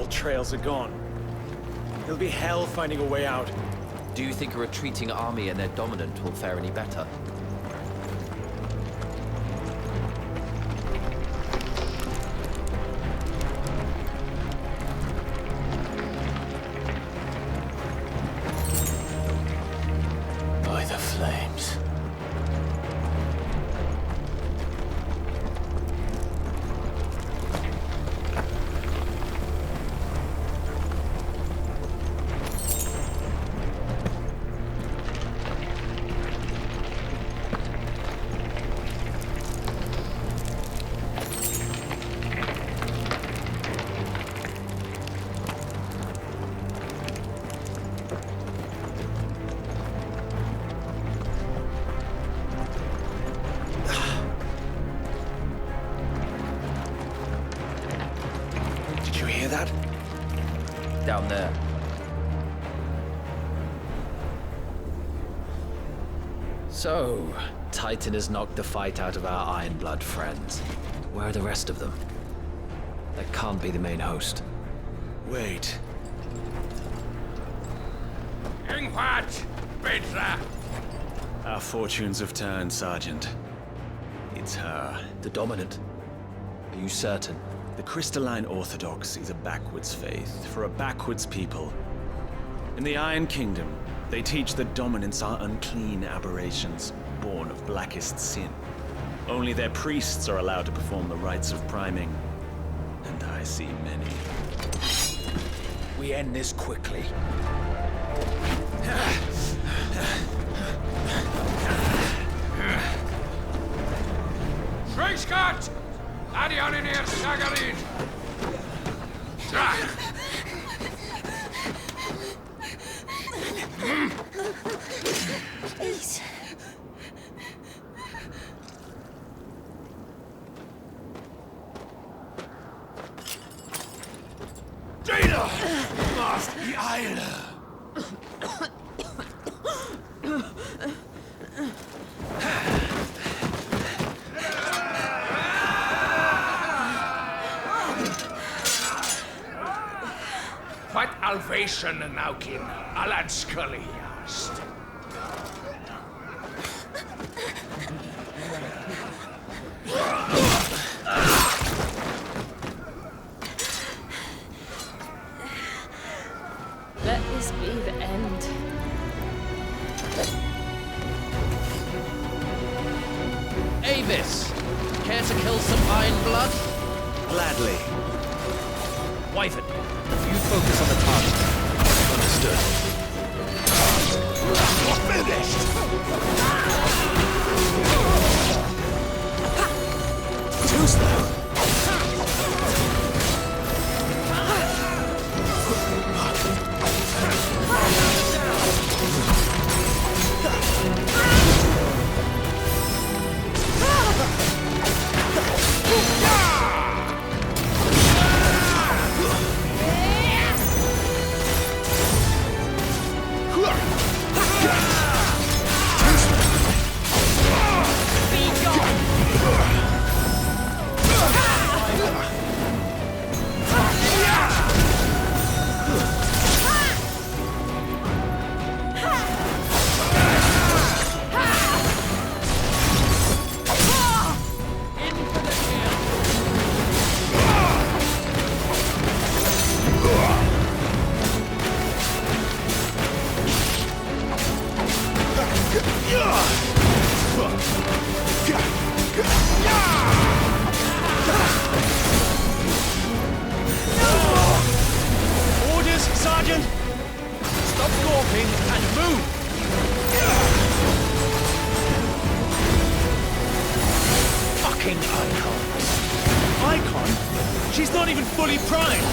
trails are gone. It'll be hell finding a way out. Do you think a retreating army and their dominant will fare any better? By the flames. That? Down there. So, Titan has knocked the fight out of our Ironblood friends. Where are the rest of them? That can't be the main host. Wait. Irgendwas, Petra! Our fortunes have turned, Sergeant. It's her. The Dominant. Are you certain? The Crystalline Orthodoxy is a backwards faith for a backwards people. In the Iron Kingdom, they teach that dominants are unclean aberrations, born of blackest sin. Only their priests are allowed to perform the rites of priming. And I see many. We end this quickly. Schweinsgott! Adion in hier, Sagarin! Please. Jada! Mast die Eile! Wat alvation en naukin, Alan Scully juist. Let this be the end. Avis! Care to kill some Ironblood? Gladly. Wyvern, you focus on the target. Understood. Finished! Too slow. Orders, Sergeant! Stop gawping and move! Fucking Icon! Icon? She's not even fully primed!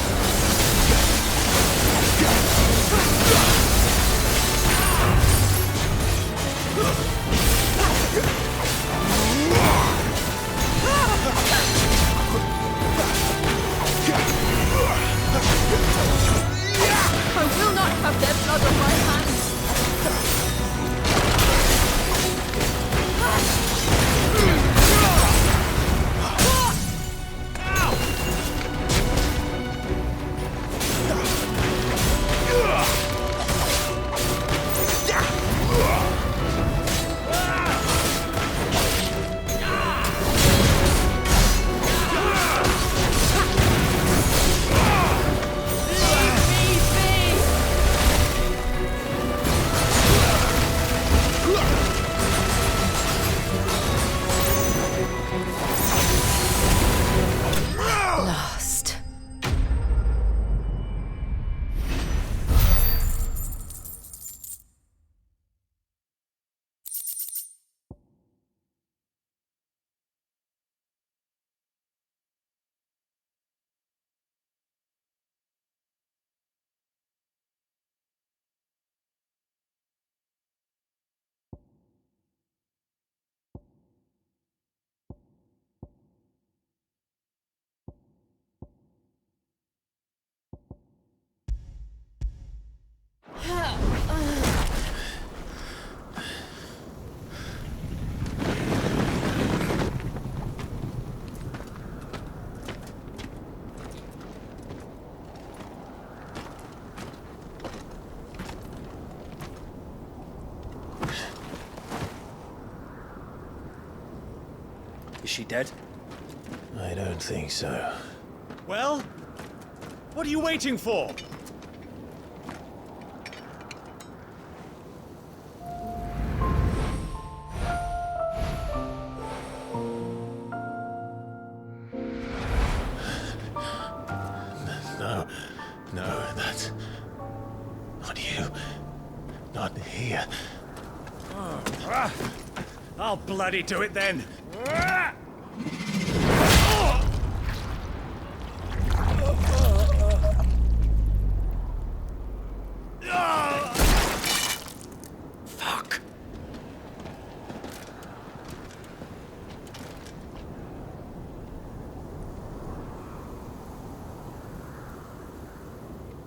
I will not have their blood on my hands. Is she dead? I don't think so. Well, what are you waiting for? No, that's not you. Not here. I'll bloody do it then. Fuck.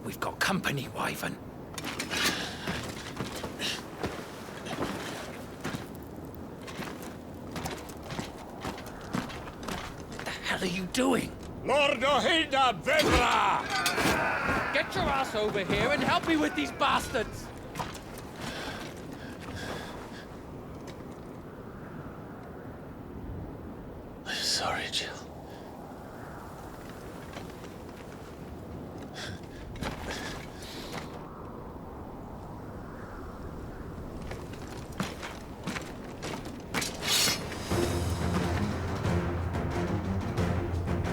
We've got company, Wyvern. What the hell are you doing? Lord Ohida Vedra! Get your ass over here and help me with these bastards! I'm sorry, Jill.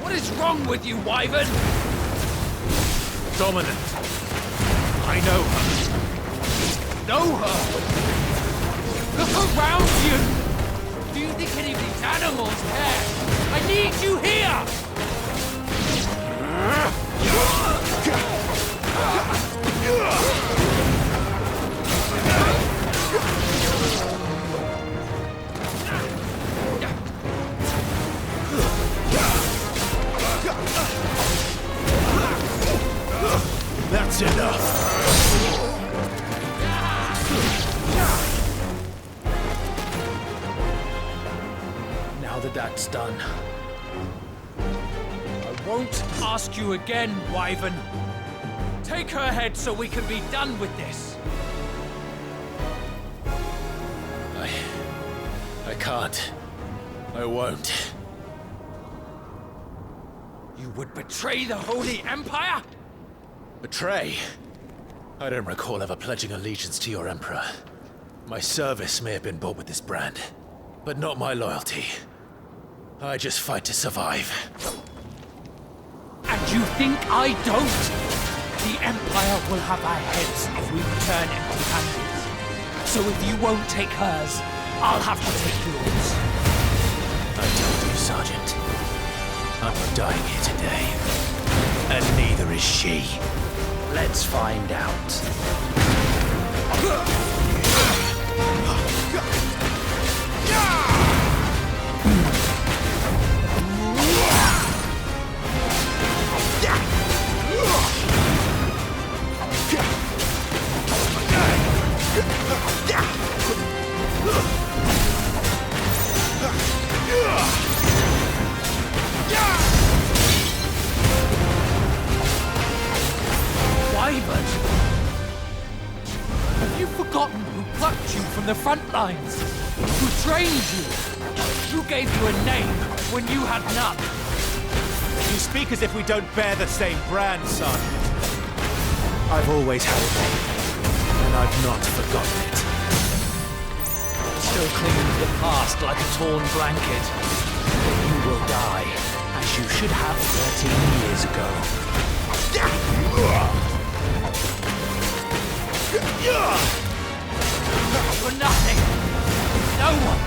What is wrong with you, Wyvern? Dominant. I know her. Know her! Look around you! Do you think any of these animals care? I need you here! That's enough! Now that that's done, I won't ask you again, Wyvern. Take her head so we can be done with this. I can't. I won't. You would betray the Holy Empire? Betray? I don't recall ever pledging allegiance to your Emperor. My service may have been bought with this brand, but not my loyalty. I just fight to survive. And you think I don't? The Empire will have our heads if we return empty-handed. So if you won't take hers, I'll have to take yours. I told you, Sergeant. I'm not dying here today. And neither is she. let's find out. Wyvern! Have you forgotten who plucked you from the front lines? Who trained you? Who gave you a name when you had none? You speak as if we don't bear the same brand, son. I've always had a name, and I've not forgotten it. Still clinging to the past like a torn blanket. But you will die, as you should have 13 years ago. For nothing! No one!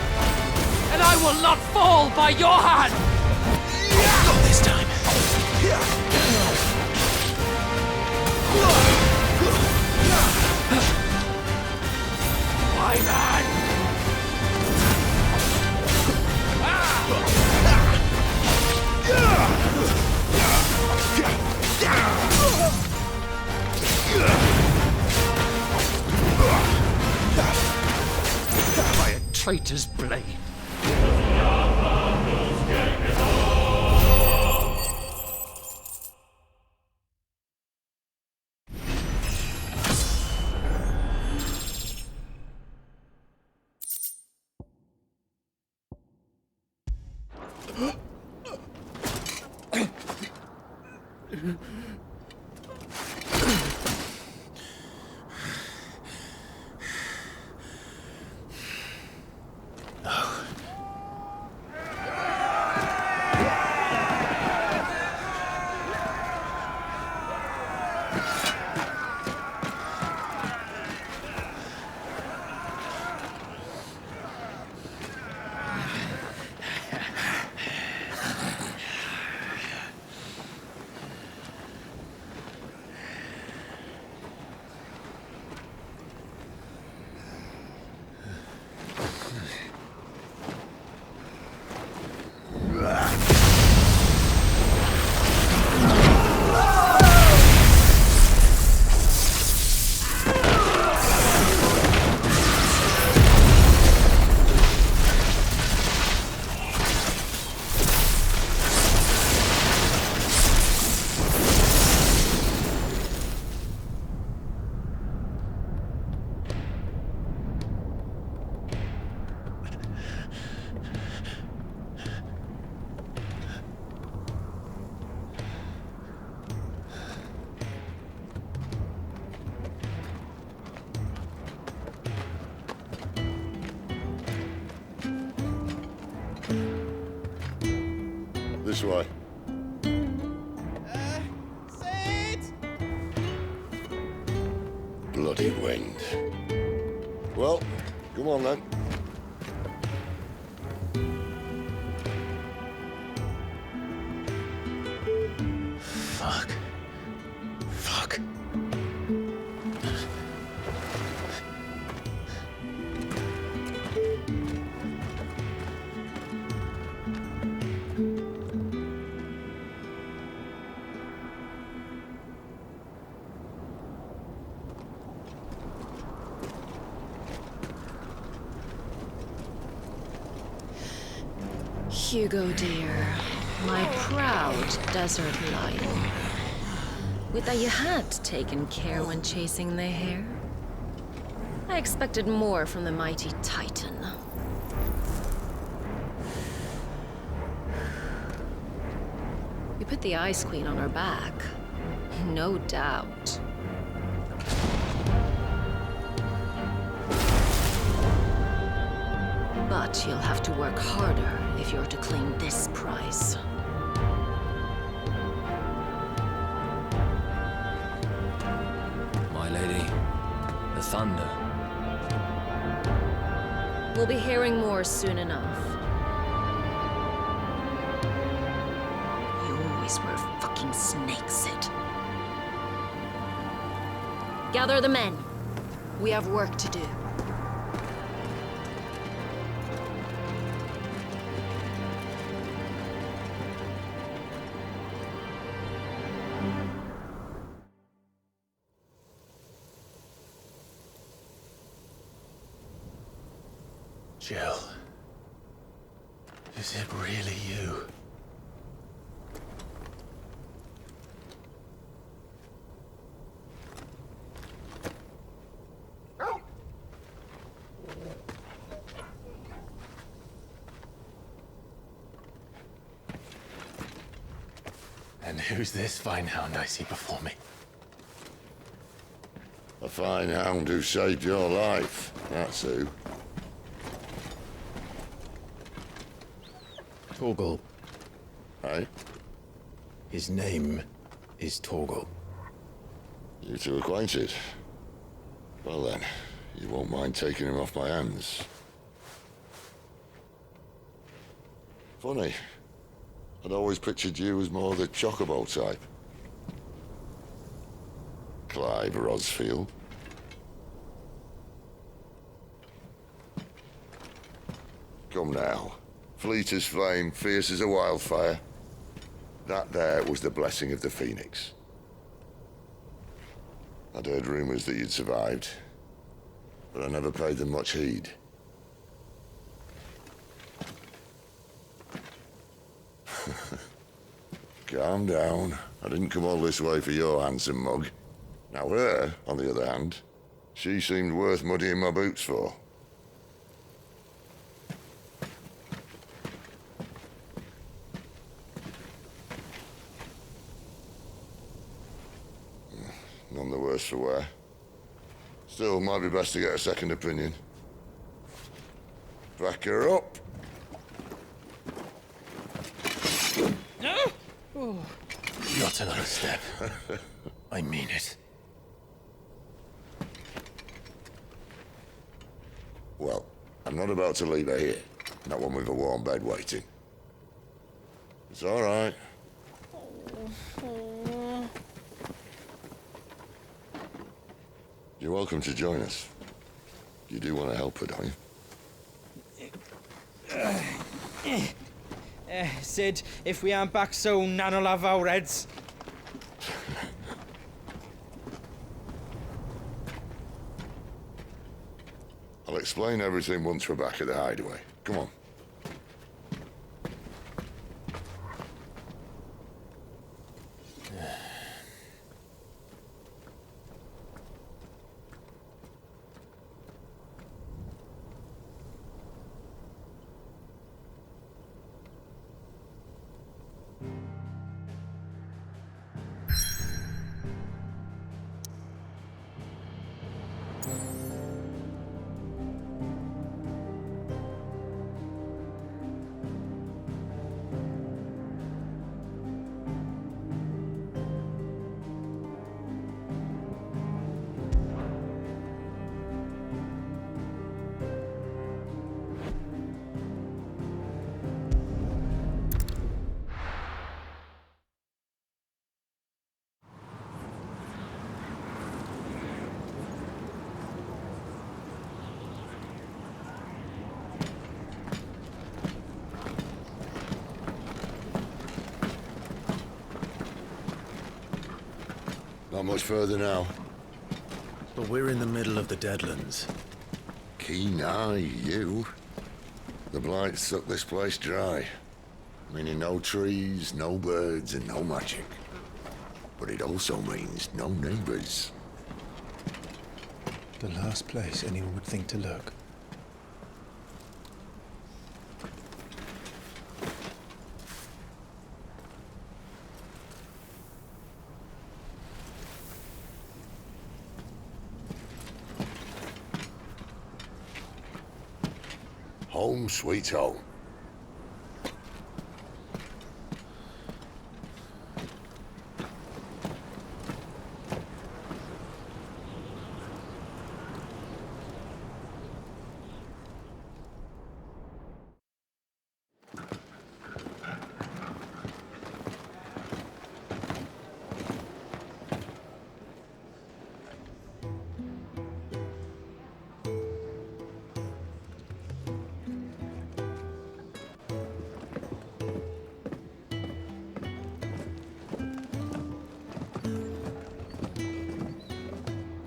And I will not fall by your hand! Not this time. My man! By a traitor's blade. This way. Bloody wind. Well, come on then. Fuck. Fuck. Hugo, dear, my proud desert lion. Would that you had taken care when chasing the hare. I expected more from the mighty Titan. You put the Ice Queen on her back, no doubt. But you'll have to work harder if you're to claim this prize. My lady, the thunder. We'll be hearing more soon enough. You always were fucking snakes, it. Gather the men. We have work to do. Jill. Is it really you? And who's this fine hound I see before me? A fine hound who saved your life, that's who. Torgal. Hey? His name is Torgal. You two acquainted? Well then, you won't mind taking him off my hands. Funny. I'd always pictured you as more the chocobo type. Clive Rosfield. Come now. Fleet as flame, fierce as a wildfire. That there was the blessing of the Phoenix. I'd heard rumors that you'd survived, but I never paid them much heed. Calm down. I didn't come all this way for your handsome mug. Now her, on the other hand, she seemed worth muddying my boots for. none the worse for wear. Still, might be best to get a second opinion. Back her up. Not another step. I mean it. Well, I'm not about to leave her here. Not one with a warm bed waiting. It's all right. You're welcome to join us. You do want to help her, don't you? Sid, if we aren't back soon, Nan'll have our heads. I'll explain everything once we're back at the hideaway. Come on. Not much further now. But we're in the middle of the Deadlands. Keen eye, you. The blight sucked this place dry. Meaning no trees, no birds, and no magic. But it also means no neighbors. The last place anyone would think to look. Home sweet home.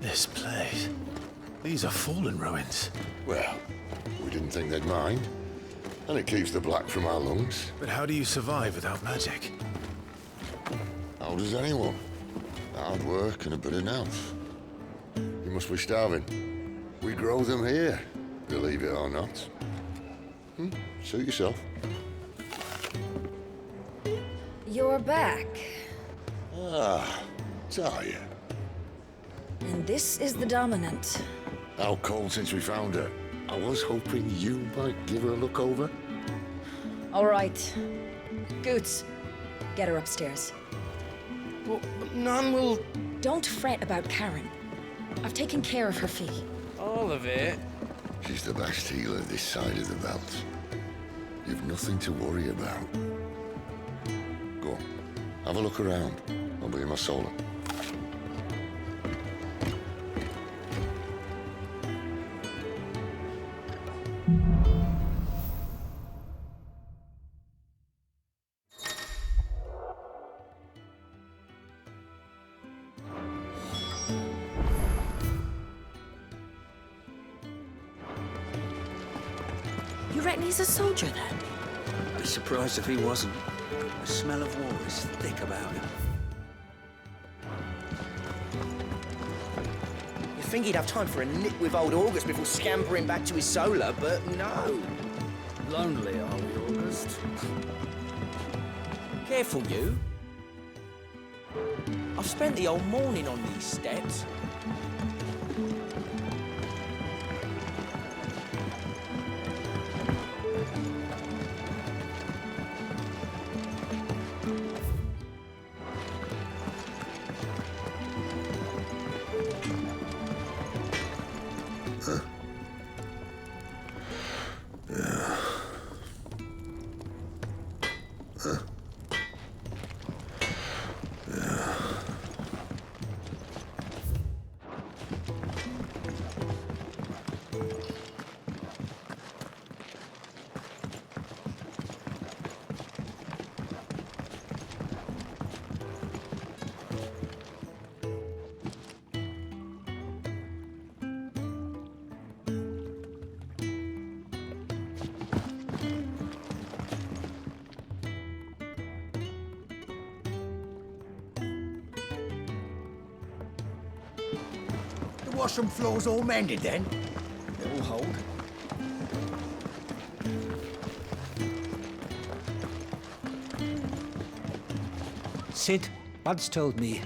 This place. These are fallen ruins. Well, we didn't think they'd mind. And it keeps the black from our lungs. But how do you survive without magic? How does anyone? Hard work and a bit of nous. You must be starving. We grow them here, believe it or not. Suit yourself. You're back. Ah, Talia. And this is the Dominant. How cold since we found her. I was hoping you might give her a look over. All right. Goots, get her upstairs. But Nan will... Don't fret about Karen. I've taken care of her fee. All of it? She's the best healer this side of the belt. You've nothing to worry about. Go on, have a look around. I'll be in my solar. You reckon he's a soldier then? I'd be surprised if he wasn't. The smell of war is thick about him. You'd think he'd have time for a nip with old August before scampering back to his solar, but no. Lonely, are we, August? Careful, you. I've spent the whole morning on these steps. The washroom floor's all mended then? It'll hold. Sid once told me,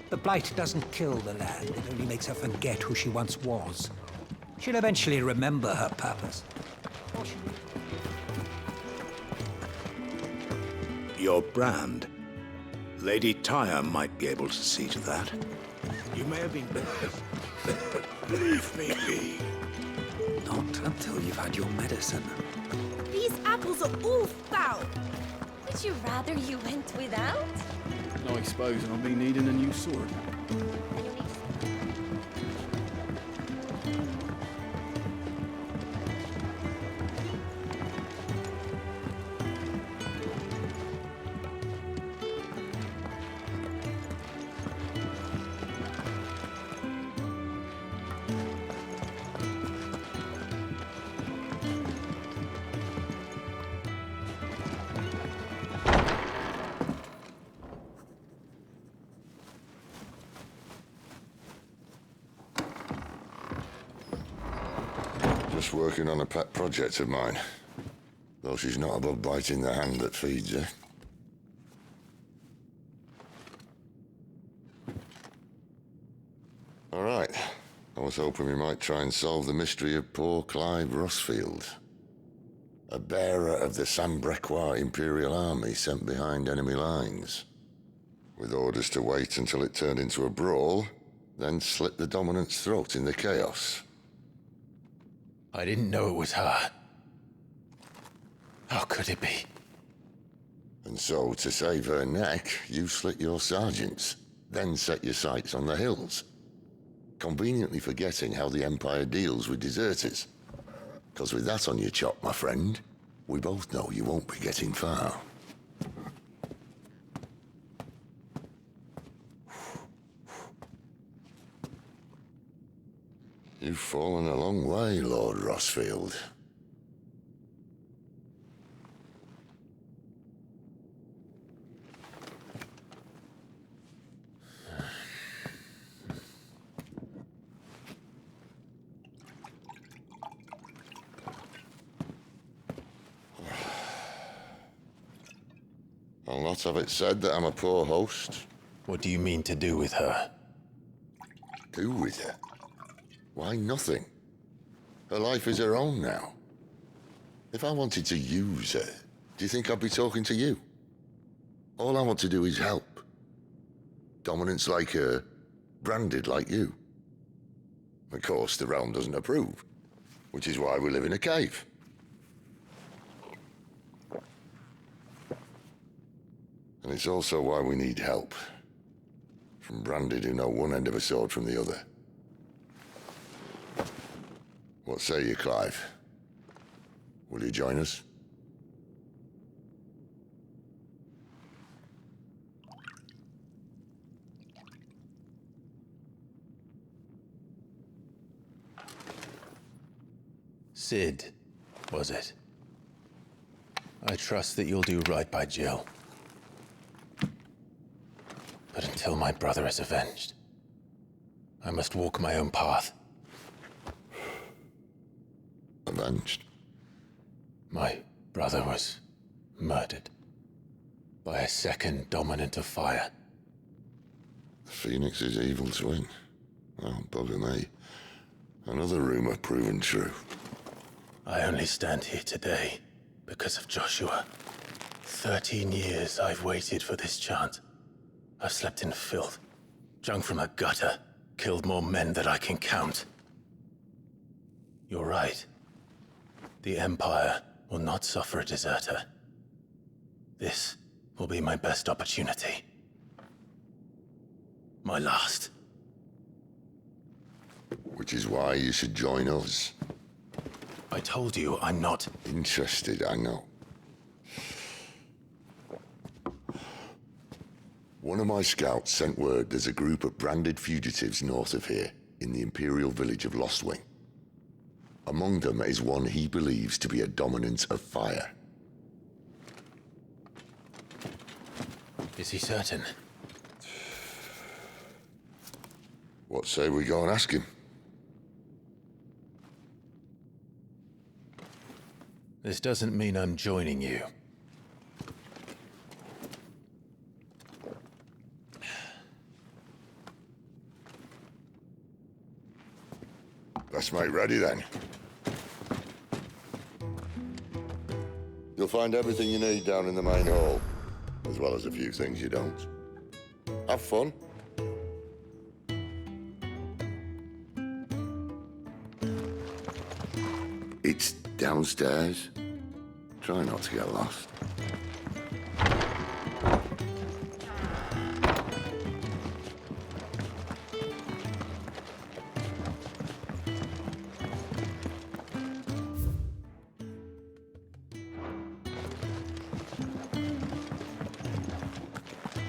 the Blight doesn't kill the land, it only makes her forget who she once was. She'll eventually remember her purpose. Your brand. Lady Tyre might be able to see to that. You may have been... Leave me be. Not until you've had your medicine. These apples are all foul. Would you rather you went without? I suppose I'll be needing a new sword. Just working on a pet project of mine. Though she's not above biting the hand that feeds her. All right. I was hoping we might try and solve the mystery of poor Clive Rossfield. A bearer of the Sambrequois Imperial Army sent behind enemy lines. With orders to wait until it turned into a brawl, then slit the dominant's throat in the chaos. I didn't know it was her. How could it be? And so, to save her neck, you slit your sergeants, then set your sights on the hills. Conveniently forgetting how the Empire deals with deserters. Because with that on your chop, my friend, we both know you won't be getting far. You've fallen a long way, Lord Rossfield. I'll not have it said that I'm a poor host. What do you mean to do with her? Do with her? Why, nothing. Her life is her own now. If I wanted to use her, do you think I'd be talking to you? All I want to do is help. Dominants like her, branded like you. Of course, the realm doesn't approve, which is why we live in a cave. And it's also why we need help. From branded who know one end of a sword from the other. What say you, Clive? Will you join us? Sid, was it? I trust that you'll do right by Jill. But until my brother is avenged, I must walk my own path. Avenged? My brother was murdered by a second dominant of fire. Phoenix's evil twin. Oh, bugger me. Another rumor proven true. I only stand here today because of Joshua. 13 years I've waited for this chance. I've slept in filth, drunk from a gutter, killed more men than I can count. You're right. The Empire will not suffer a deserter. This will be my best opportunity. My last. Which is why you should join us. I told you I'm not interested, I know. One of my scouts sent word there's a group of branded fugitives north of here, in the Imperial village of Lostwing. Among them is one he believes to be a dominant of fire. Is he certain? What say we go and ask him? This doesn't mean I'm joining you. Let's make ready then. You'll find everything you need down in the main hall, as well as a few things you don't. Have fun. It's downstairs. Try not to get lost.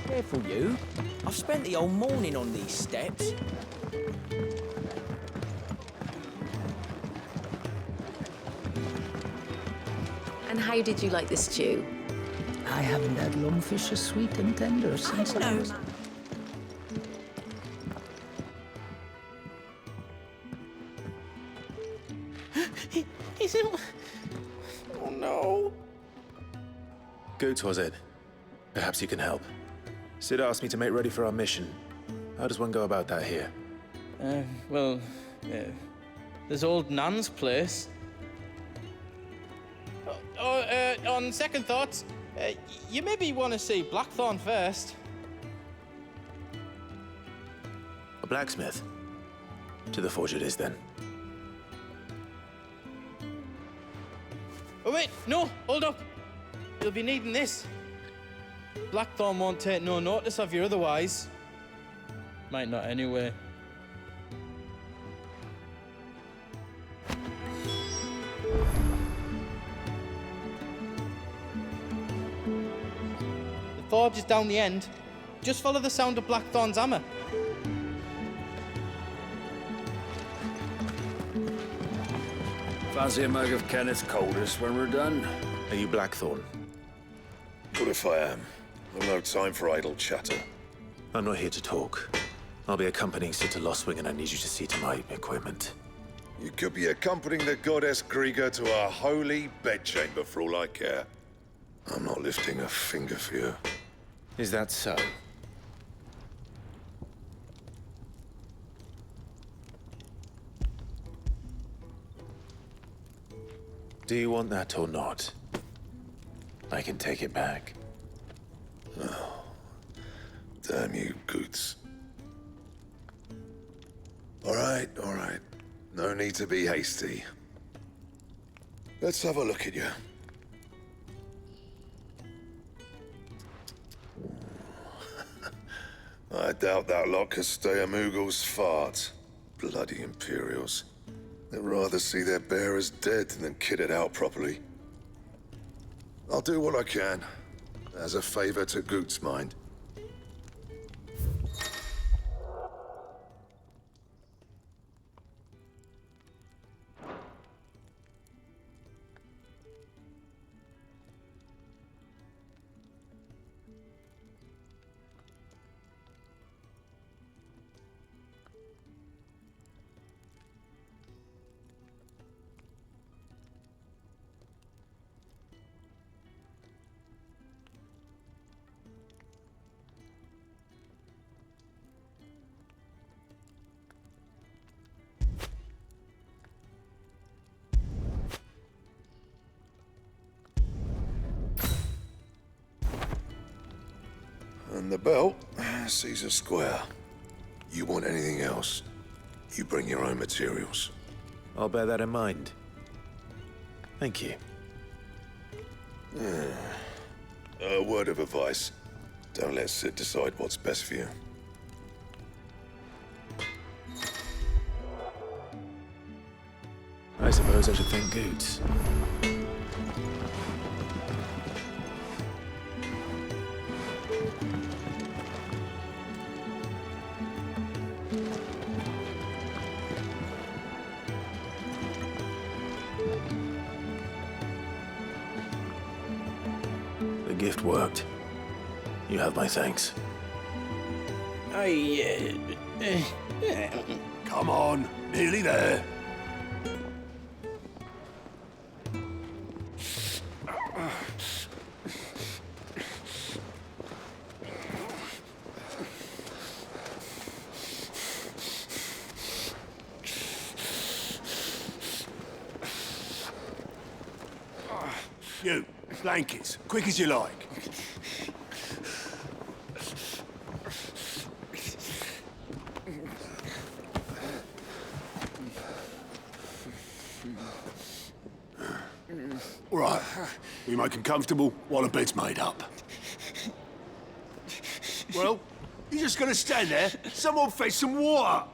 Careful, you. I've spent the whole morning on these steps. And how did you like the stew? I haven't had lungfish as sweet and tender since I was... He's in... Oh, no. Goots, was it? Perhaps you can help. Sid asked me to make ready for our mission. How does one go about that here? Well, there's old Nan's place. On second thoughts, you maybe want to see Blackthorn first. A blacksmith? To the forge it is, then. Oh, wait, no, hold up. You'll be needing this. Blackthorn won't take no notice of you otherwise. Might not anyway. The forge is down the end. Just follow the sound of Blackthorn's hammer. Fancy a mug of Kenneth's coldest when we're done? Are you Blackthorn? What if I am? I've no time for idle chatter. I'm not here to talk. I'll be accompanying Sid to Lostwing, and I need you to see to my equipment. You could be accompanying the goddess Grieger to our holy bedchamber for all I care. I'm not lifting a finger for you. Is that so? Do you want that or not? I can take it back. Oh, damn you, Goots. All right. No need to be hasty. Let's have a look at you. I doubt that lot could stay a Moogle's fart. Bloody Imperials. They'd rather see their bearers dead than kitted out properly. I'll do what I can, as a favor to Goots' mind. the belt, Caesar Square. You want anything else, you bring your own materials. I'll bear that in mind. Thank you. A word of advice. Don't let Sid decide what's best for you. I suppose I should thank Goots. The gift worked. You have my thanks. Come on, nearly there. You, blankets, quick as you like. All right, we make them comfortable while the bed's made up. Well, you just gonna stand there? Someone fetch some water.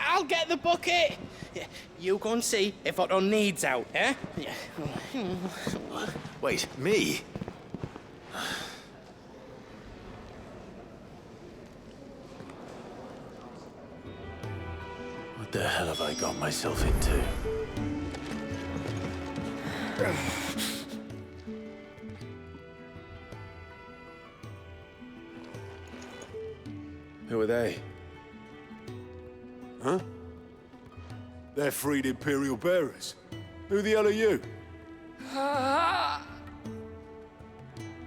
I'll get the bucket. You go and see if Otto needs out, eh? Wait, me? What the hell have I got myself into? Who are they? Huh? They're freed Imperial bearers. Who the hell are you?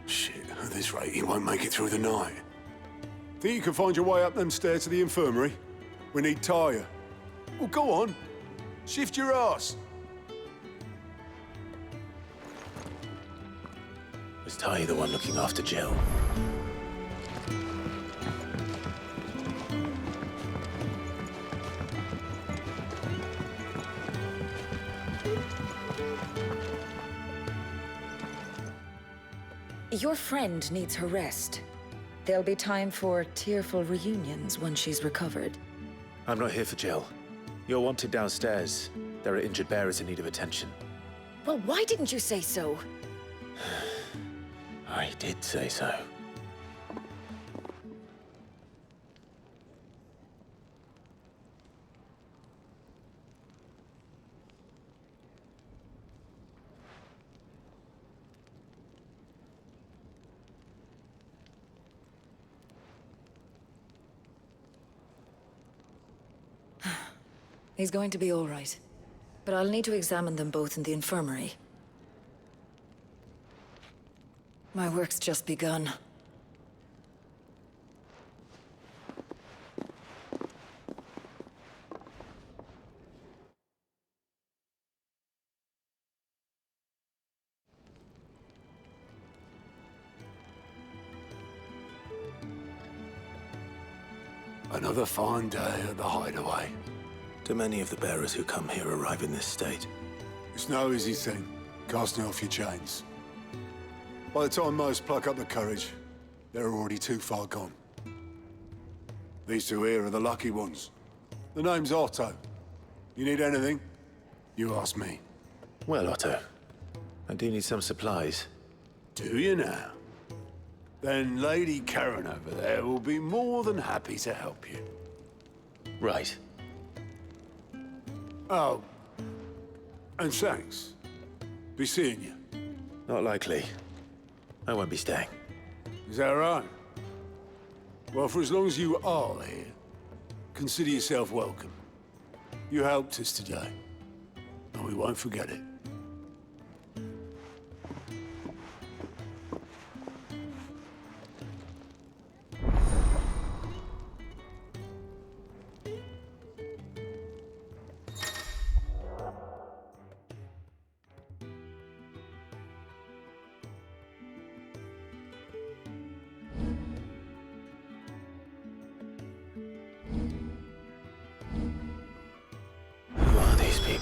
Shit, at this rate, he won't make it through the night. Think you can find your way up them stairs to the infirmary? We need Tyre. Well, go on. Shift your ass. Was Ty the one looking after Jill? Your friend needs her rest. There'll be time for tearful reunions once she's recovered. I'm not here for Jill. You're wanted downstairs. There are injured bearers in need of attention. Well, why didn't you say so? I did say so. He's going to be all right. But I'll need to examine them both in the infirmary. My work's just begun. Another fine day at the hideaway. Do many of the bearers who come here arrive in this state? It's no easy thing, casting off your chains. By the time most pluck up the courage, they're already too far gone. These two here are the lucky ones. The name's Otto. You need anything? You ask me. Well, Otto, I do need some supplies. Do you now? Then Lady Karen over there will be more than happy to help you. Right. Oh, and thanks. Be seeing you. Not likely. I won't be staying. Is that right? Well, for as long as you are here, consider yourself welcome. You helped us today, and we won't forget it.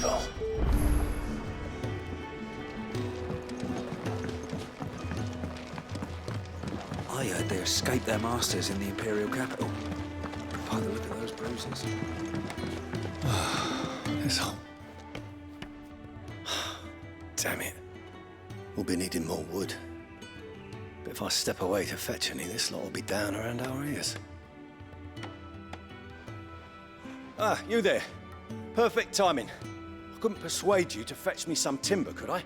rascal. I heard they escaped their masters in the Imperial capital. By the look of those bruises. This'll... Damn it. We'll be needing more wood. But if I step away to fetch any, this lot will be down around our ears. Ah, you there. Perfect timing. I couldn't persuade you to fetch me some timber, could I?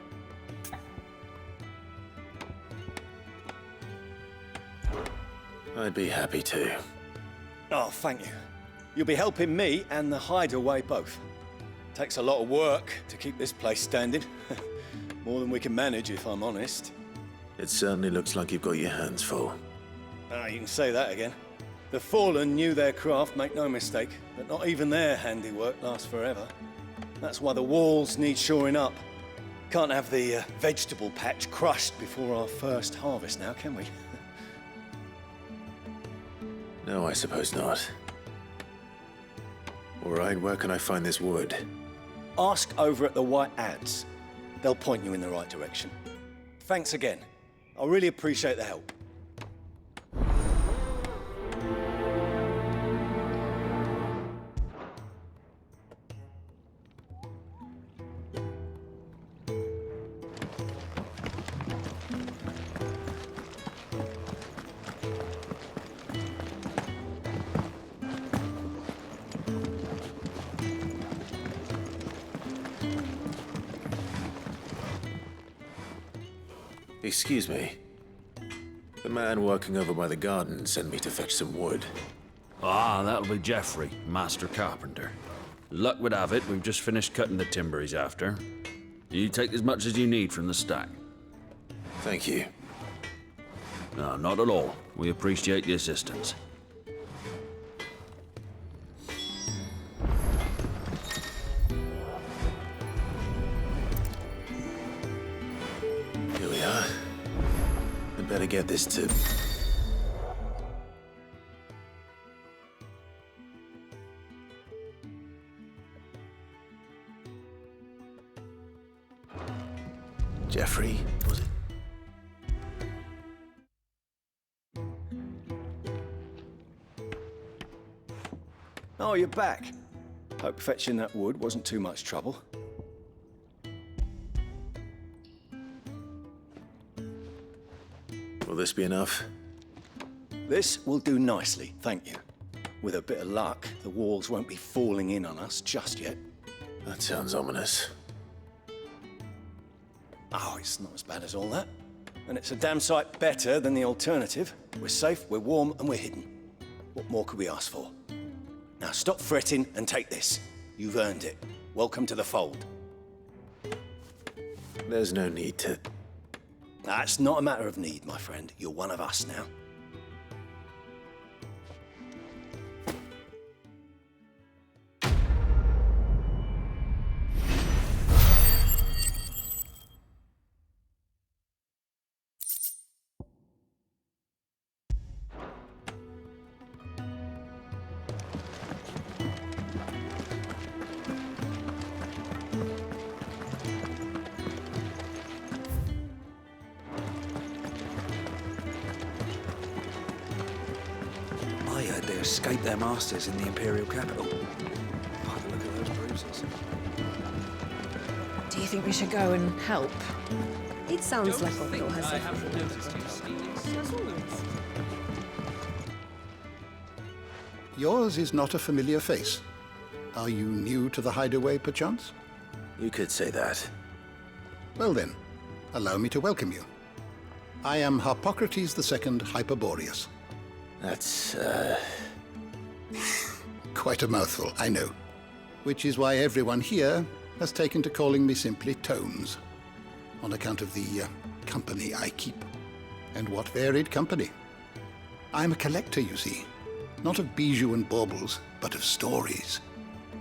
I'd be happy to. Oh, thank you. You'll be helping me and the hideaway both. Takes a lot of work to keep this place standing. More than we can manage, if I'm honest. It certainly looks like you've got your hands full. Ah, you can say that again. The Fallen knew their craft, make no mistake, but not even their handiwork lasts forever. That's why the walls need shoring up. Can't have the vegetable patch crushed before our first harvest now, can we? No, I suppose not. All right, where can I find this wood? Ask over at the White Ads. They'll point you in the right direction. Thanks again. I really appreciate the help. Excuse me. The man working over by the garden sent me to fetch some wood. Ah, that'll be Geoffrey, Master Carpenter. Luck would have it, we've just finished cutting the timber he's after. You take as much as you need from the stack. Thank you. No, not at all. We appreciate the assistance. Here we are. I'd better get this to... Geoffrey, was it? Oh, you're back. Hope fetching that wood wasn't too much trouble. Will this be enough? This will do nicely, thank you. With a bit of luck, the walls won't be falling in on us just yet. That sounds ominous. Oh, it's not as bad as all that. And it's a damn sight better than the alternative. We're safe, we're warm, and we're hidden. What more could we ask for? Now stop fretting and take this. You've earned it. Welcome to the fold. There's no need to... That's not a matter of need, my friend. You're one of us now. I heard they escaped their masters in the Imperial capital. By the look of those bruises. Do you think we should go and help? It sounds like Otto has I haven't noticed you stealing. Yours is not a familiar face. Are you new to the hideaway, perchance? You could say that. Well then, allow me to welcome you. I am Harpocrates II Hyperboreus. That's, Quite a mouthful, I know. Which is why everyone here has taken to calling me simply Tomes, on account of the company I keep. And what varied company. I'm a collector, you see. Not of bijou and baubles, but of stories.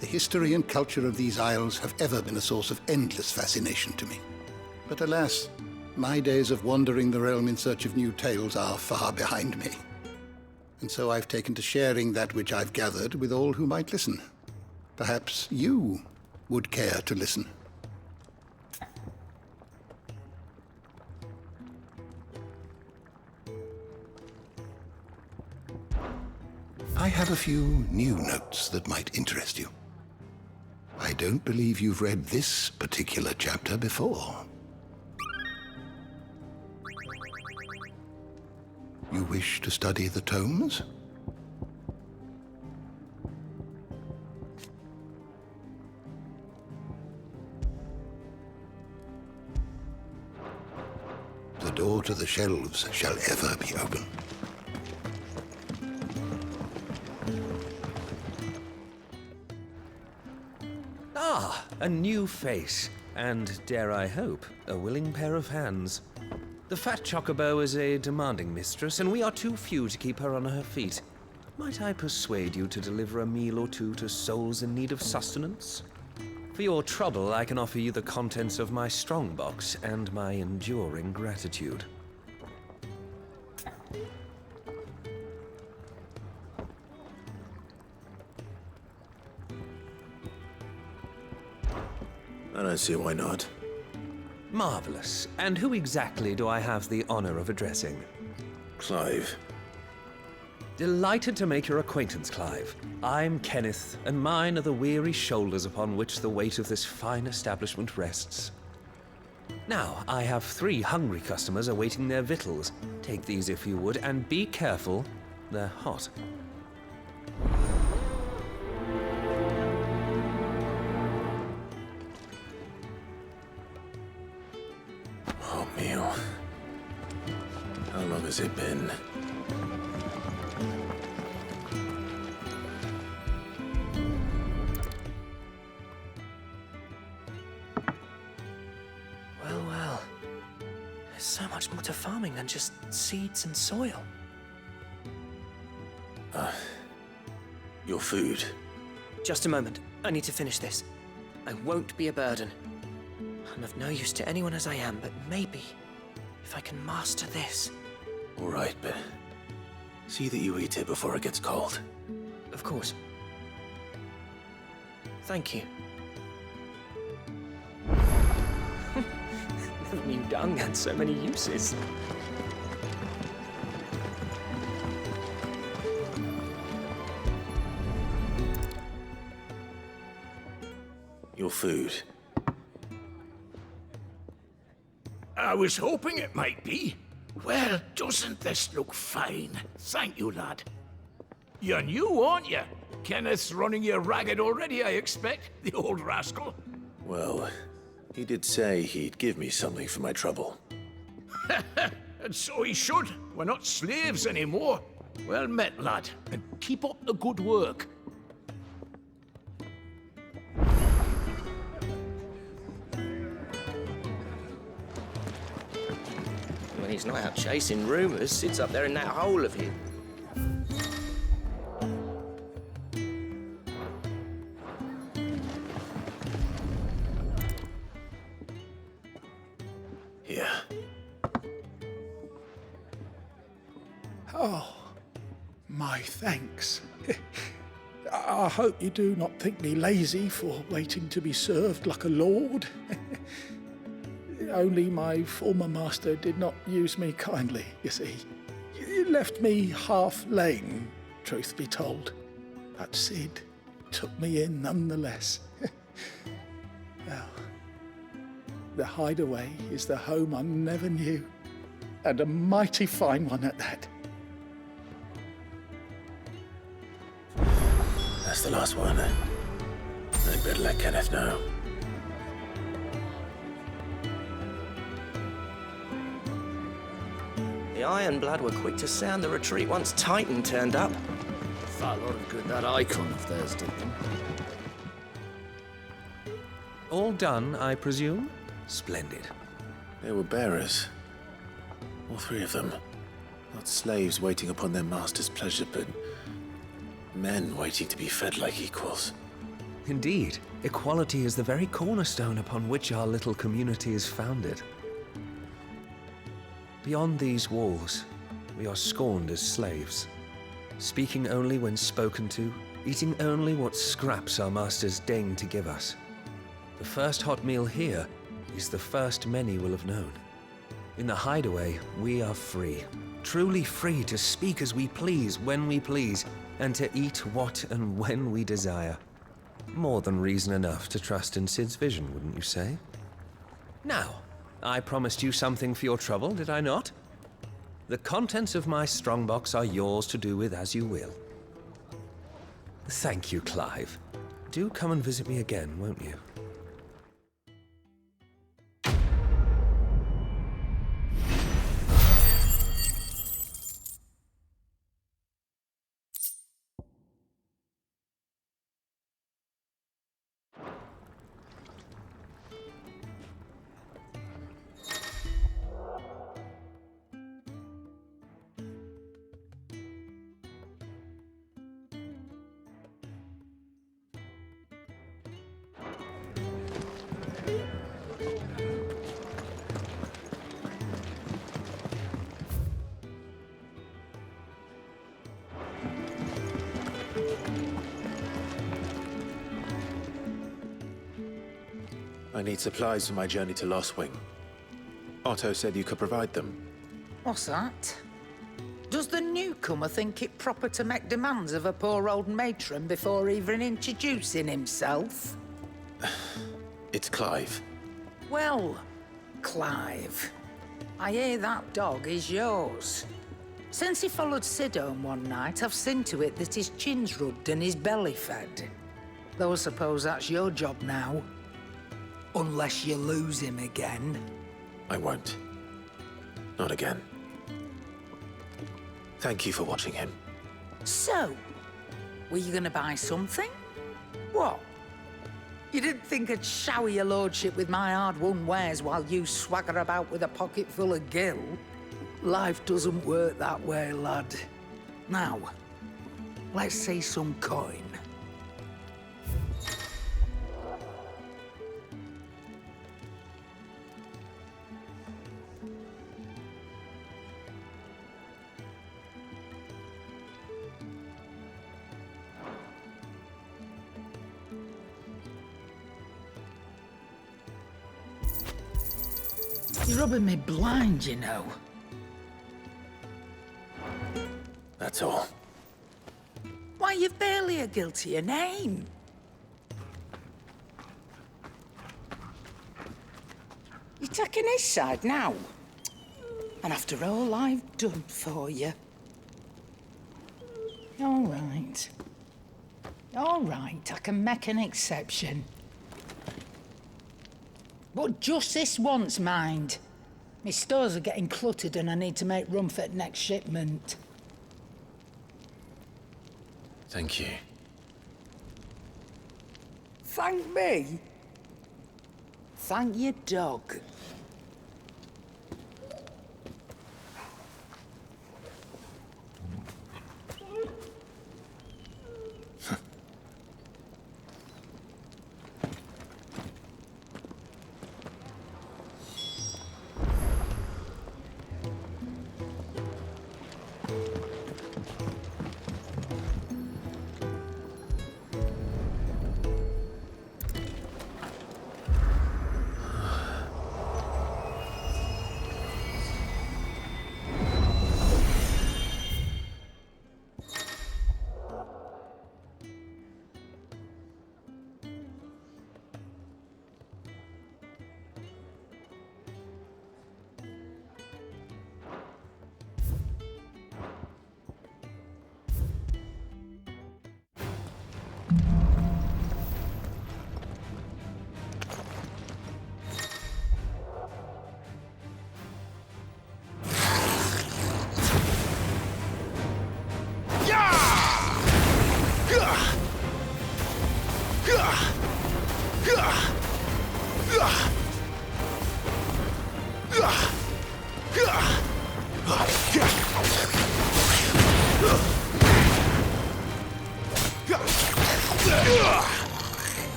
The history and culture of these isles have ever been a source of endless fascination to me. But alas, my days of wandering the realm in search of new tales are far behind me. And so I've taken to sharing that which I've gathered with all who might listen. Perhaps you would care to listen. I have a few new notes that might interest you. I don't believe you've read this particular chapter before. You wish to study the tomes? The door to the shelves shall ever be open. Ah, a new face, and dare I hope, a willing pair of hands. The fat chocobo is a demanding mistress, and we are too few to keep her on her feet. Might I persuade you to deliver a meal or two to souls in need of sustenance? For your trouble, I can offer you the contents of my strongbox and my enduring gratitude. I don't see why not. Marvelous. And who exactly do I have the honor of addressing? Clive. Delighted to make your acquaintance, Clive. I'm Kenneth, and mine are the weary shoulders upon which the weight of this fine establishment rests. Now, I have 3 hungry customers awaiting their victuals. Take these if you would, and be careful, they're hot. Oh, meal. How long has it been? Well. There's so much more to farming than just seeds and soil. Your food. Just a moment. I need to finish this. I won't be a burden. I'm of no use to anyone as I am, but maybe if I can master this. All right, but see that you eat it before it gets cold. Of course. Thank you. Never knew dung had so many uses. Your food. I was hoping it might be. Well, doesn't this look fine? Thank you, lad. You're new, aren't you? Kenneth's running you ragged already, I expect, the old rascal. Well, he did say he'd give me something for my trouble. And so he should. We're not slaves anymore. Well met, lad, and keep up the good work. When he's not out chasing rumors, sits up there in that hole of his. Here. Oh, my thanks. I hope you do not think me lazy for waiting to be served like a lord. Only my former master did not use me kindly, you see. He left me half lame, truth be told. But Sid took me in nonetheless. Well, the hideaway is the home I never knew, and a mighty fine one at that. That's the last one. I better let Kenneth know. The Ironblood were quick to sound the retreat once Titan turned up. Far lot of good that icon of theirs did them. All done, I presume? Splendid. They were bearers. All 3 of them. Not slaves waiting upon their master's pleasure, but men waiting to be fed like equals. Indeed, equality is the very cornerstone upon which our little community is founded. Beyond these walls, we are scorned as slaves, speaking only when spoken to, eating only what scraps our masters deign to give us. The first hot meal here is the first many will have known. In the hideaway, we are free. Truly free to speak as we please, when we please, and to eat what and when we desire. More than reason enough to trust in Sid's vision, wouldn't you say? Now, I promised you something for your trouble, did I not? The contents of my strongbox are yours to do with as you will. Thank you, Clive. Do come and visit me again, won't you? I need supplies for my journey to Lost Wing. Otto said you could provide them. What's that? Does the newcomer think it proper to make demands of a poor old matron before even introducing himself? It's Clive. Well, Clive, I hear that dog is yours. Since he followed Sid home one night, I've seen to it that his chin's rubbed and his belly fed. Though I suppose that's your job now. Unless you lose him again. I won't. Not again. Thank you for watching him. So, were you gonna buy something? What? You didn't think I'd shower your lordship with my hard-won wares while you swagger about with a pocket full of gil? Life doesn't work that way, lad. Now, let's see some coin. You're rubbing me blind, you know. That's all. Why, you've barely a guiltier name. You're taking his side now. And after all I've done for you. All right. All right, I can make an exception. But just this once, mind. My stores are getting cluttered and I need to make room for the next shipment. Thank you. Thank me? Thank your dog.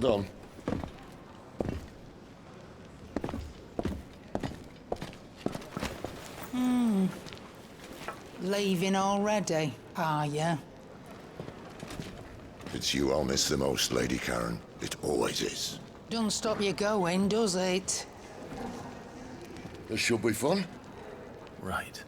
Well done. Leaving already, are you? It's you I'll miss the most, Lady Karen. It always is. Don't stop you going, does it? This should be fun. Right.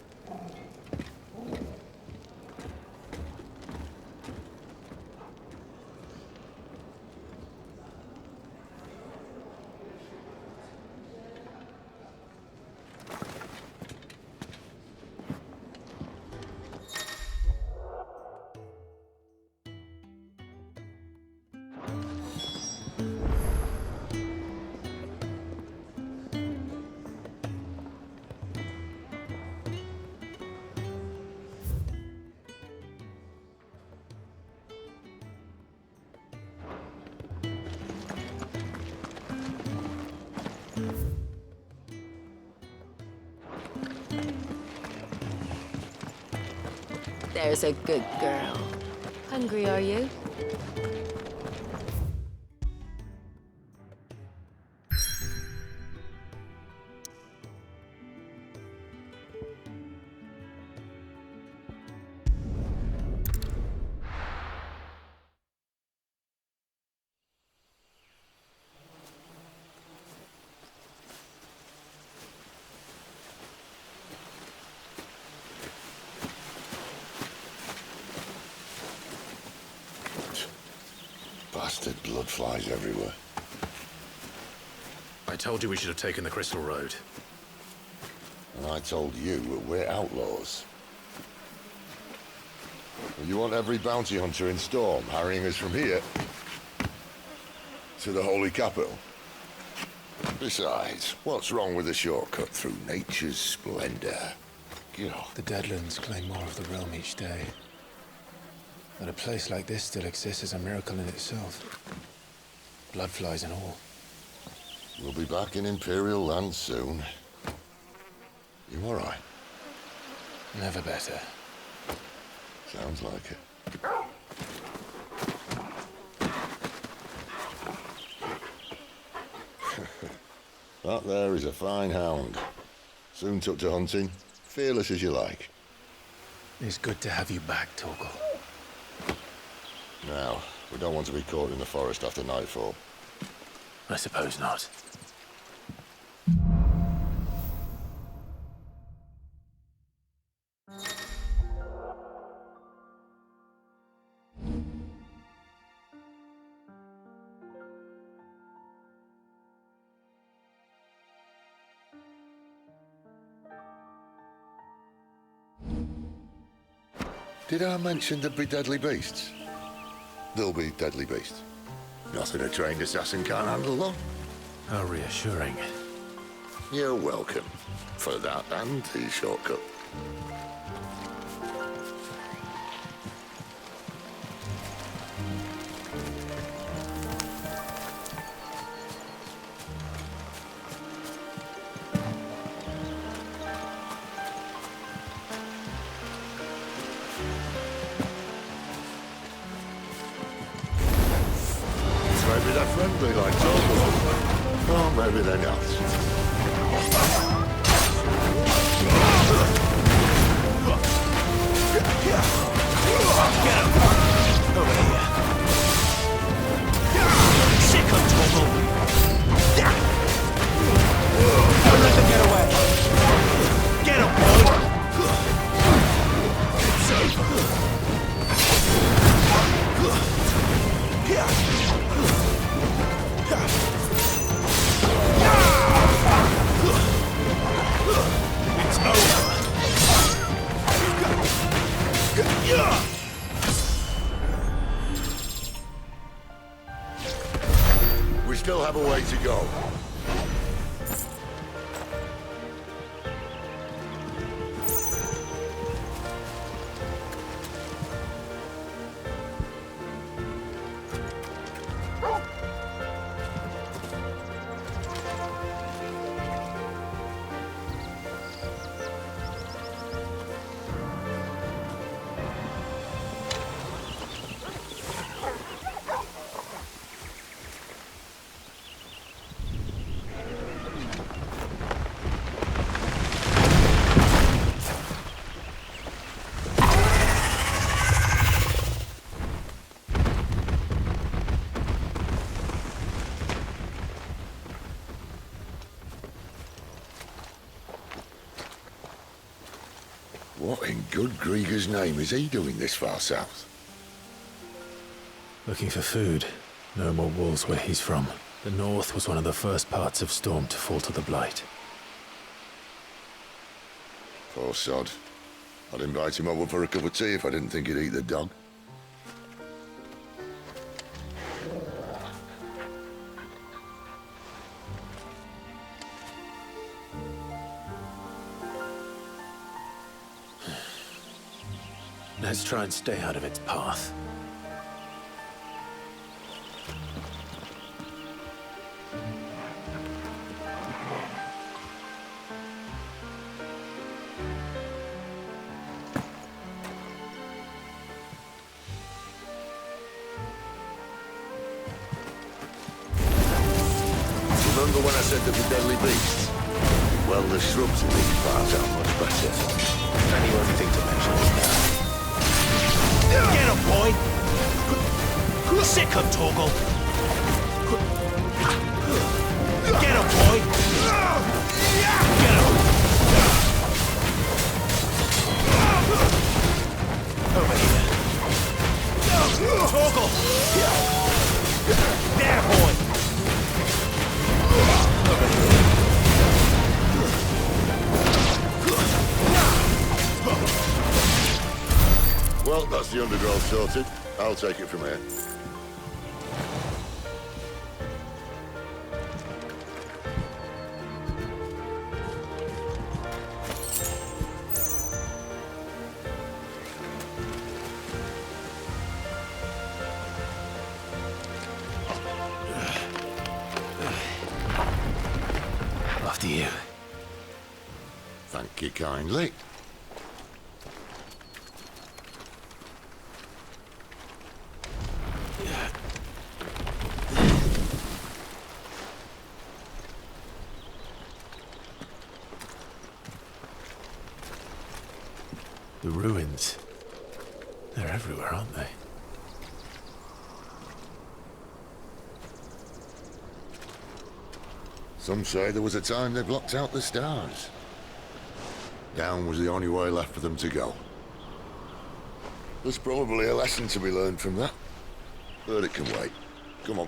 There's a good girl. Hungry, are you? Bastard blood flies everywhere. I told you we should have taken the Crystal Road. And I told you we're outlaws. You want every bounty hunter in Storm harrying us from here to the Holy Capital? Besides, what's wrong with a shortcut through nature's splendor? The Deadlands claim more of the realm each day. That a place like this still exists is a miracle in itself. Bloodflies and all. We'll be back in Imperial land soon. You all right? Never better. Sounds like it. That there is a fine hound. Soon took to hunting. Fearless as you like. It's good to have you back, Torgal. Now, we don't want to be caught in the forest after nightfall. I suppose not. Did I mention there'd be deadly beasts? There'll be deadly beasts. Nothing a trained assassin can't handle, though. How reassuring. You're welcome. For that and the shortcut. Maybe they're friendly like Torgal. Or maybe they're not. Sick of Torgal. Don't let them get away. Get him, bud. It's over. It's over. We still have a way to go. What in good Grieger's name is he doing this far south? Looking for food. No more wolves where he's from. The north was one of the first parts of Storm to fall to the Blight. Poor sod. I'd invite him over for a cup of tea if I didn't think he'd eat the dog. Let's try and stay out of its path. Remember when I said there were deadly beasts? Well, the shrubs in these parts are much better. Any other thing to mention is now. Get him, boy! Sick him, Torgal! Get him, boy! Get him! Over here. Torgal! There, boy! Over here. Well, that's the undergrowth sorted. I'll take it from here. After you. Thank you kindly. The ruins. They're everywhere, aren't they? Some say there was a time they blocked out the stars. Down was the only way left for them to go. There's probably a lesson to be learned from that. But it can wait. Come on.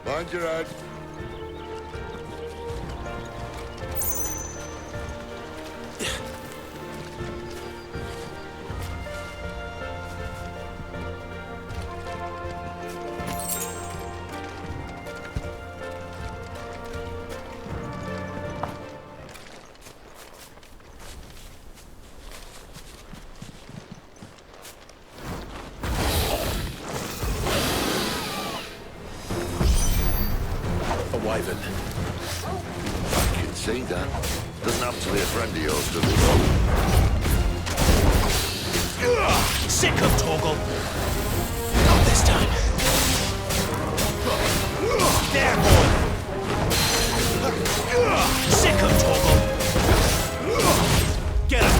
Mind your head. Wyvern. I can see that. Doesn't have to be a friend of yours, does it? Sick of Torgal! Not this time. There, boy! Sick of Torgal! Get him!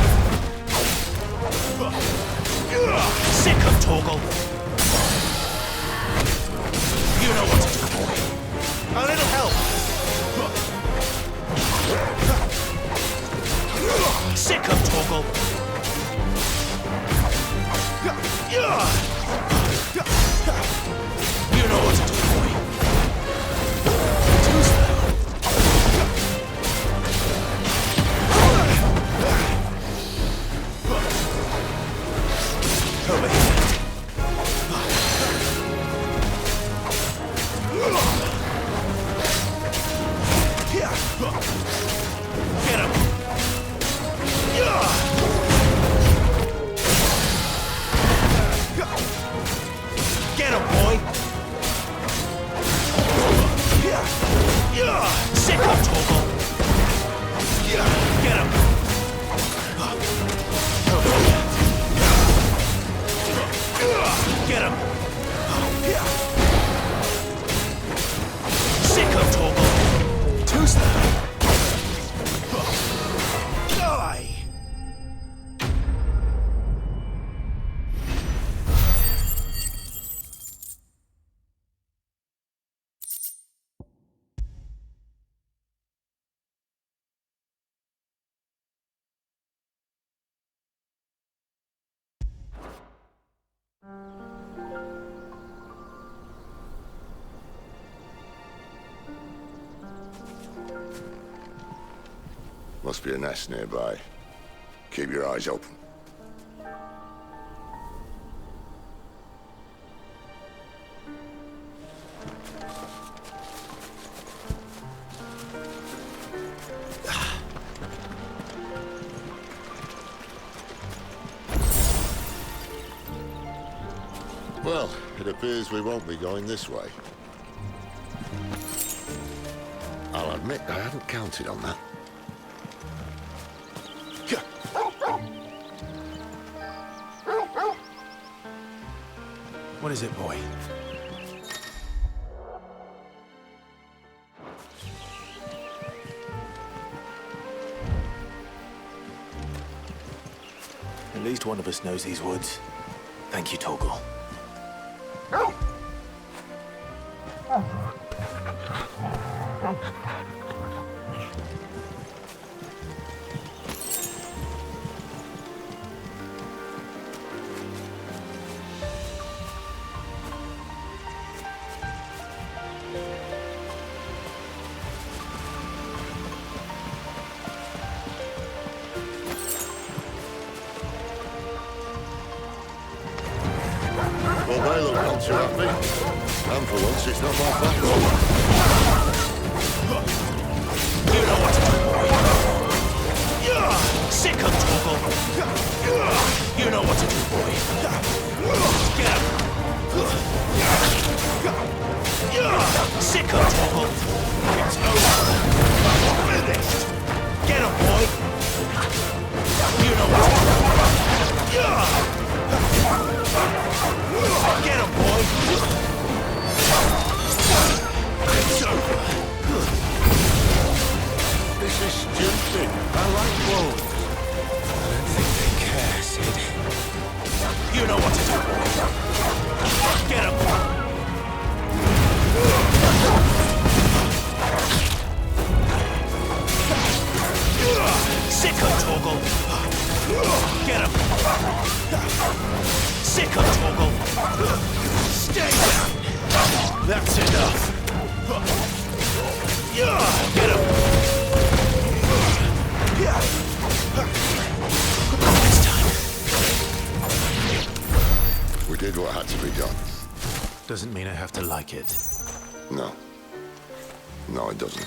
Must be a nest nearby. Keep your eyes open. Well, it appears we won't be going this way. I'll admit I hadn't counted on that. What is it, boy? At least one of us knows these woods. Thank you, Torgal. Well, they look not too happy. And for once, it's not my fault. You know what to do, boy. Sick of Torgal. You know what to do, boy. Get up. Sick of Torgal. It's over. Finished. Get him, boy. You know what to do. Get him, boy! It's over. This is stupid. I like wolves. I don't think they care, Sid. You know what to do, boy. Get him! Sick of Torgal. Get him! Sick of Torgal! Stay down! That's enough! Get him! This time. We did what had to be done. Doesn't mean I have to like it. No. No, it doesn't.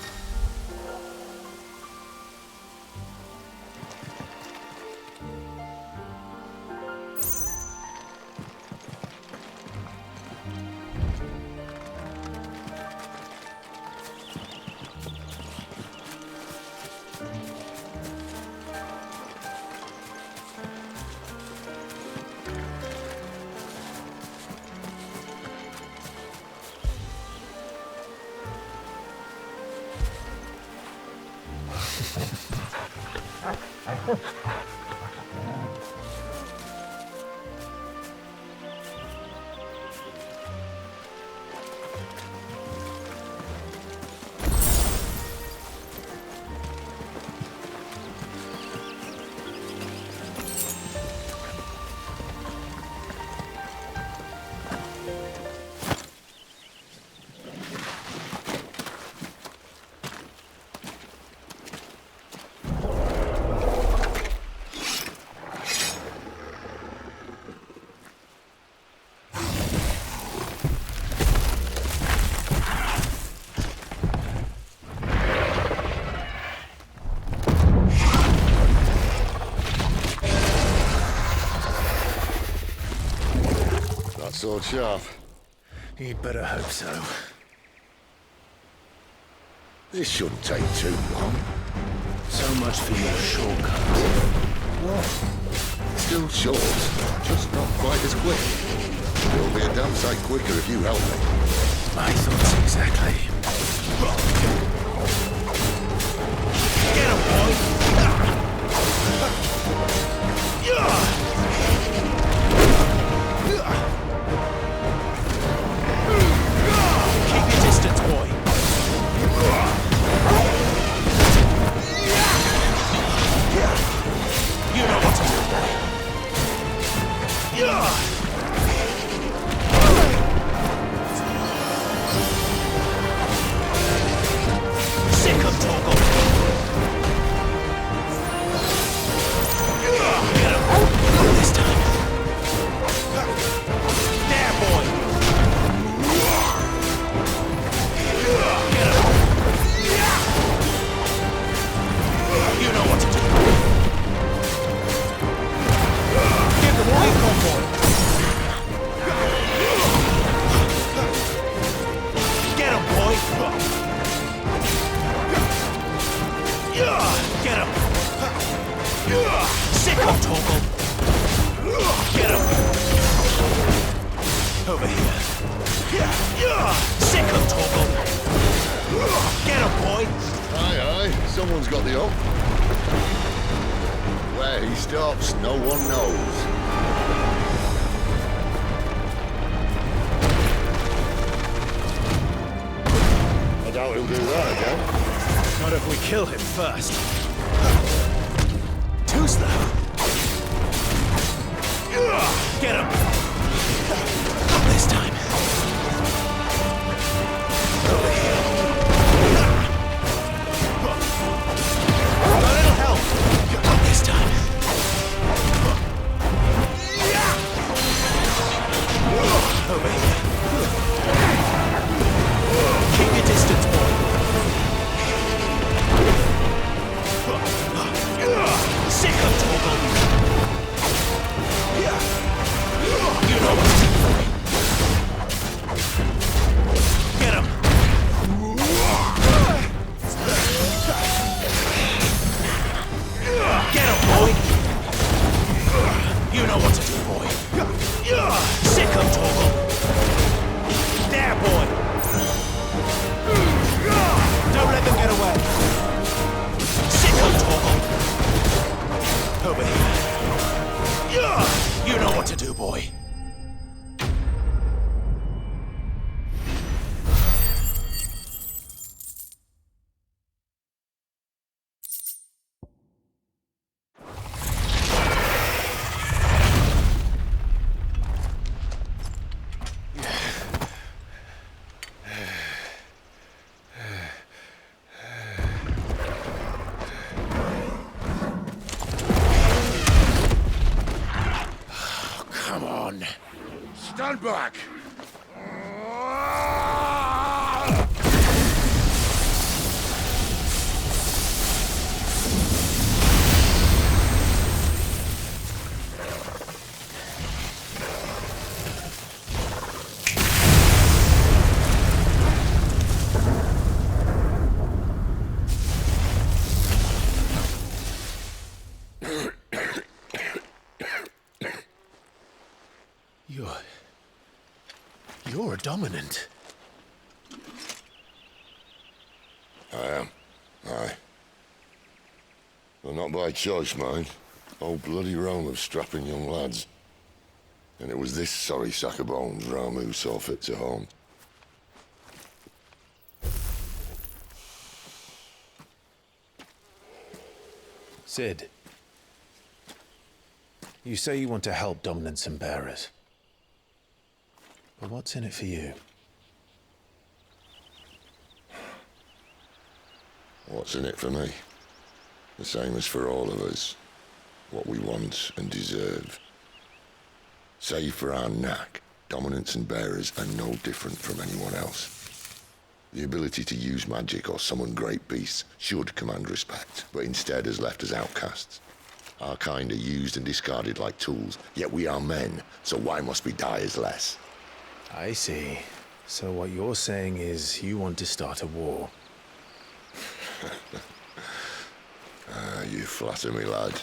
Sword sharp. You'd better hope so. This shouldn't take too long. So much for your shortcut. What? Still short, just not quite as quick. It'll be a damn sight quicker if you help me. My thoughts exactly. Get him, boy! Keep your distance, boy. You know what to do, boy. Sick of Torgal! Get him! Over here. Sick of Torgal! Get him, boy! Aye, aye. Someone's got the up. Where he stops, no one knows. I doubt he'll do that again. Not if we kill him first. Too slow. Get him! Not this time. Over here. A little help. Not this time. Over here. Keep your distance, boy. Sick of Torgal. You know what to do, boy. Get him. Get him, boy. You know what to do, boy. Sick of Torgal. There, boy. Don't let them get away. Sick of Torgal. Over here. You know what to do, boy. Stand back! You're dominant. I am. Aye. Well, not by choice, mind. Whole bloody realm of strapping young lads. And it was this sorry sack of bones Ramu saw fit to haunt. Sid, you say you want to help dominants and bearers. But what's in it for you? What's in it for me? The same as for all of us. What we want and deserve. Save for our knack, dominants and bearers are no different from anyone else. The ability to use magic or summon great beasts should command respect, but instead has left us outcasts. Our kind are used and discarded like tools, yet we are men, so why must we die as less? I see. So what you're saying is you want to start a war. You flatter me, lad.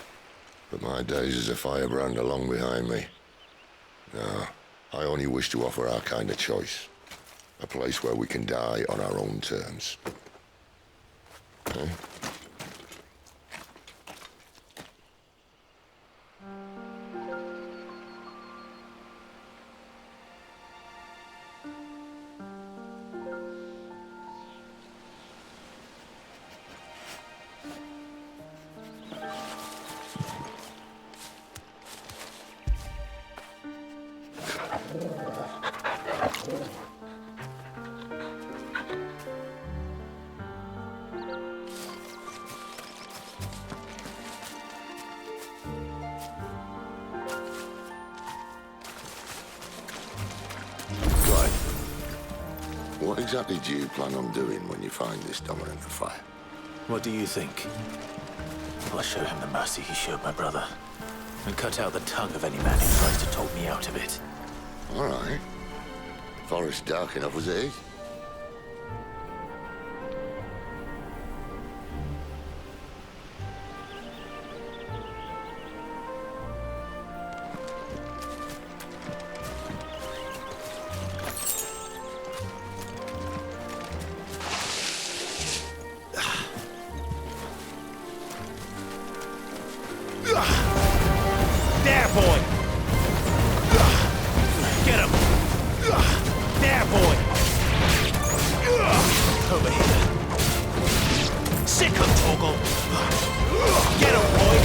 But my days as a firebrand are long behind me. No, I only wish to offer our kind a choice. A place where we can die on our own terms. Eh? What exactly do you plan on doing when you find this dominant of fire? What do you think? I'll show him the mercy he showed my brother, and cut out the tongue of any man who tries to talk me out of it. All right. Forest dark enough as it is. boy! Get him! There, boy! Over here. Sick him, Torgal! Get him, boy!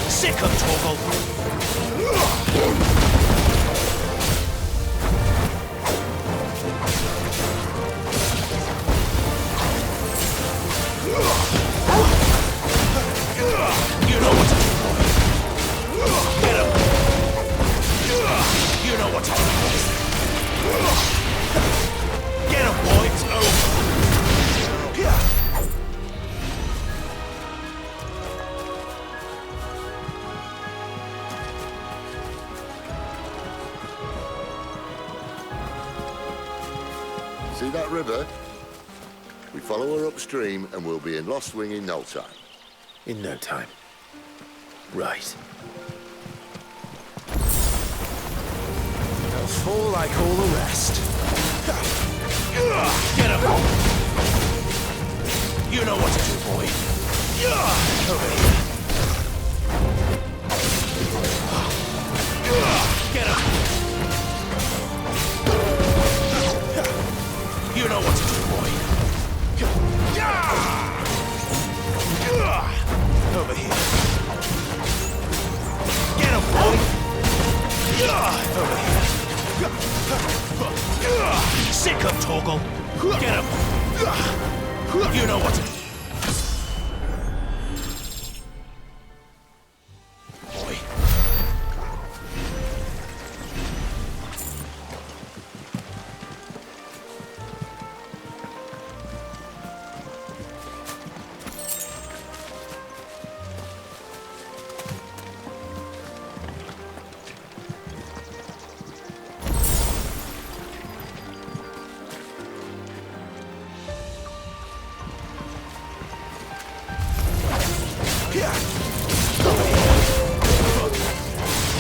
Sick him, Torgal! You know what to do, boy. Get him. You know what to do, boy. Get him, boy. It's over. See that river? We follow her upstream and we'll be in Lost Wing in no time. In no time. Right. They'll fall like all the rest. Get him! You know what to do, boy. Over here. Get him! You know what to do, boy. Over here. Get him, boy! Over here. Sick him, Torgal! Get him! You know what to do. Boy.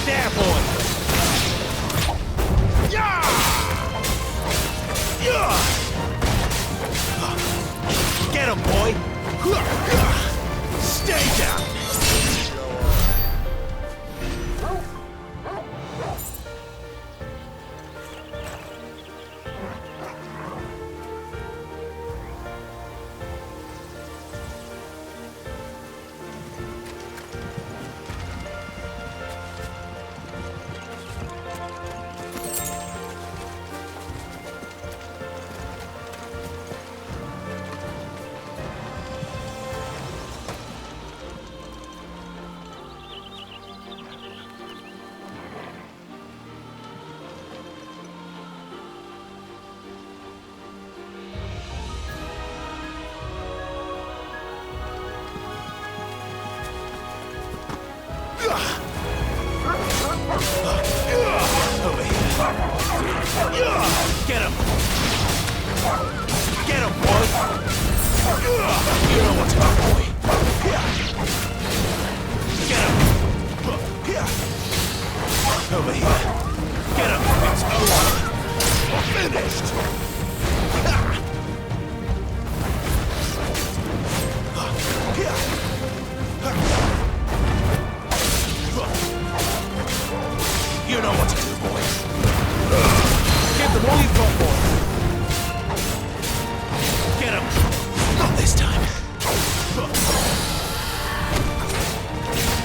There, boy! Get him, boy! Stay down! Over here. Get him! Get him, boy! You know what's up, boy. Get him! Over here. Get him! It's over! Finished! You know what to do, boy. Give them all you've got, boy. Get him. Not this time.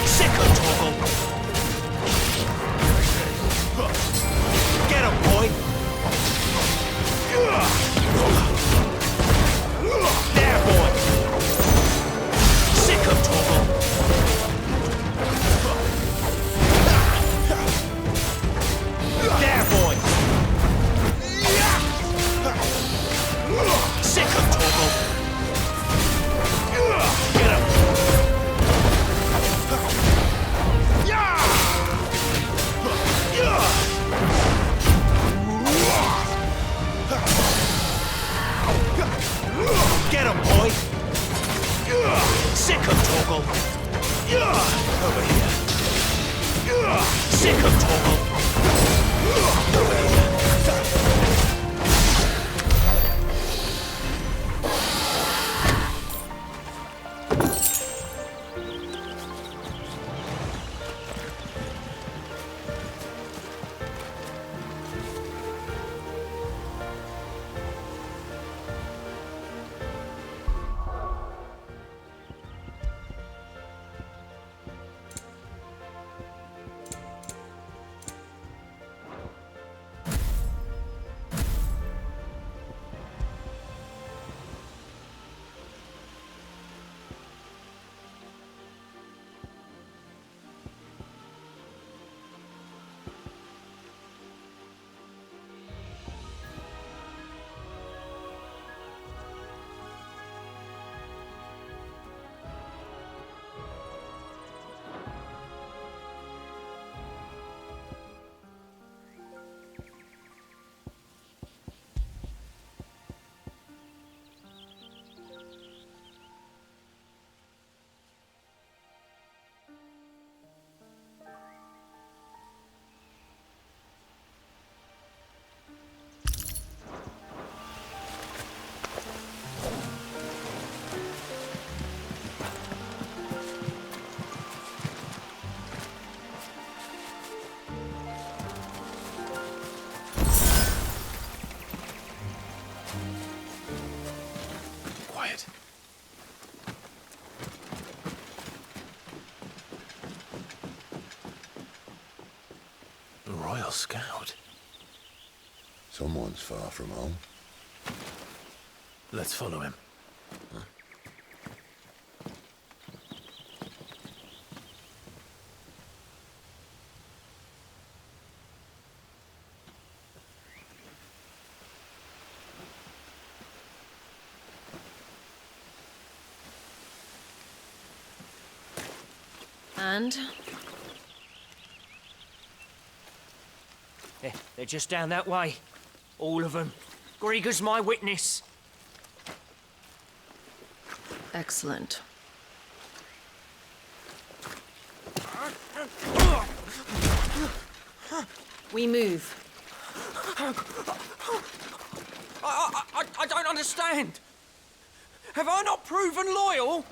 Sick him, Torgal. Get him, boy. There, boy. Sick him, Torgal. There, boy! Sick him, Torgal! Get him! Get him, boy! Sick of Torgal! Over here! Sick of Torgal! Over here! Royal Scout. Someone's far from home. Let's follow him. And? They're just down that way. All of them. Grieger's my witness. Excellent. We move. I don't understand. Have I not proven loyal?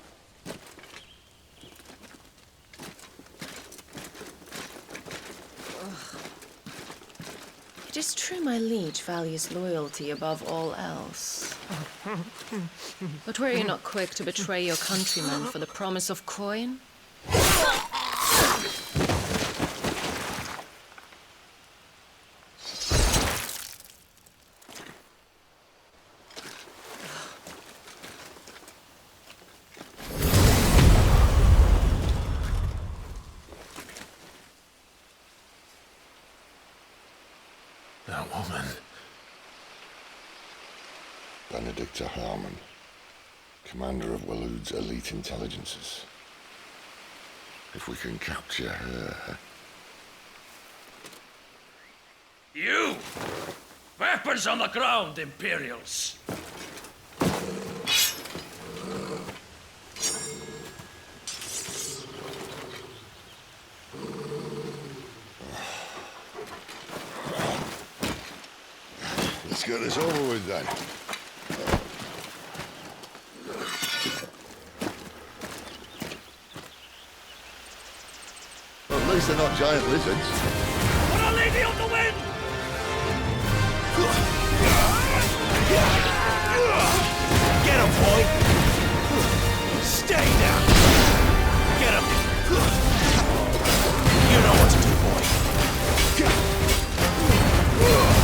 It is true my liege values loyalty above all else. But were you not quick to betray your countrymen for the promise of coin? That woman. Benedicta Harmon, commander of Waloed's elite intelligences. If we can capture her... You! Weapons on the ground, Imperials! Let's get this over with then. At least they're not giant lizards. Put a lady on the wind! Get him, boy! Stay down! Get him! You know what to do, boy.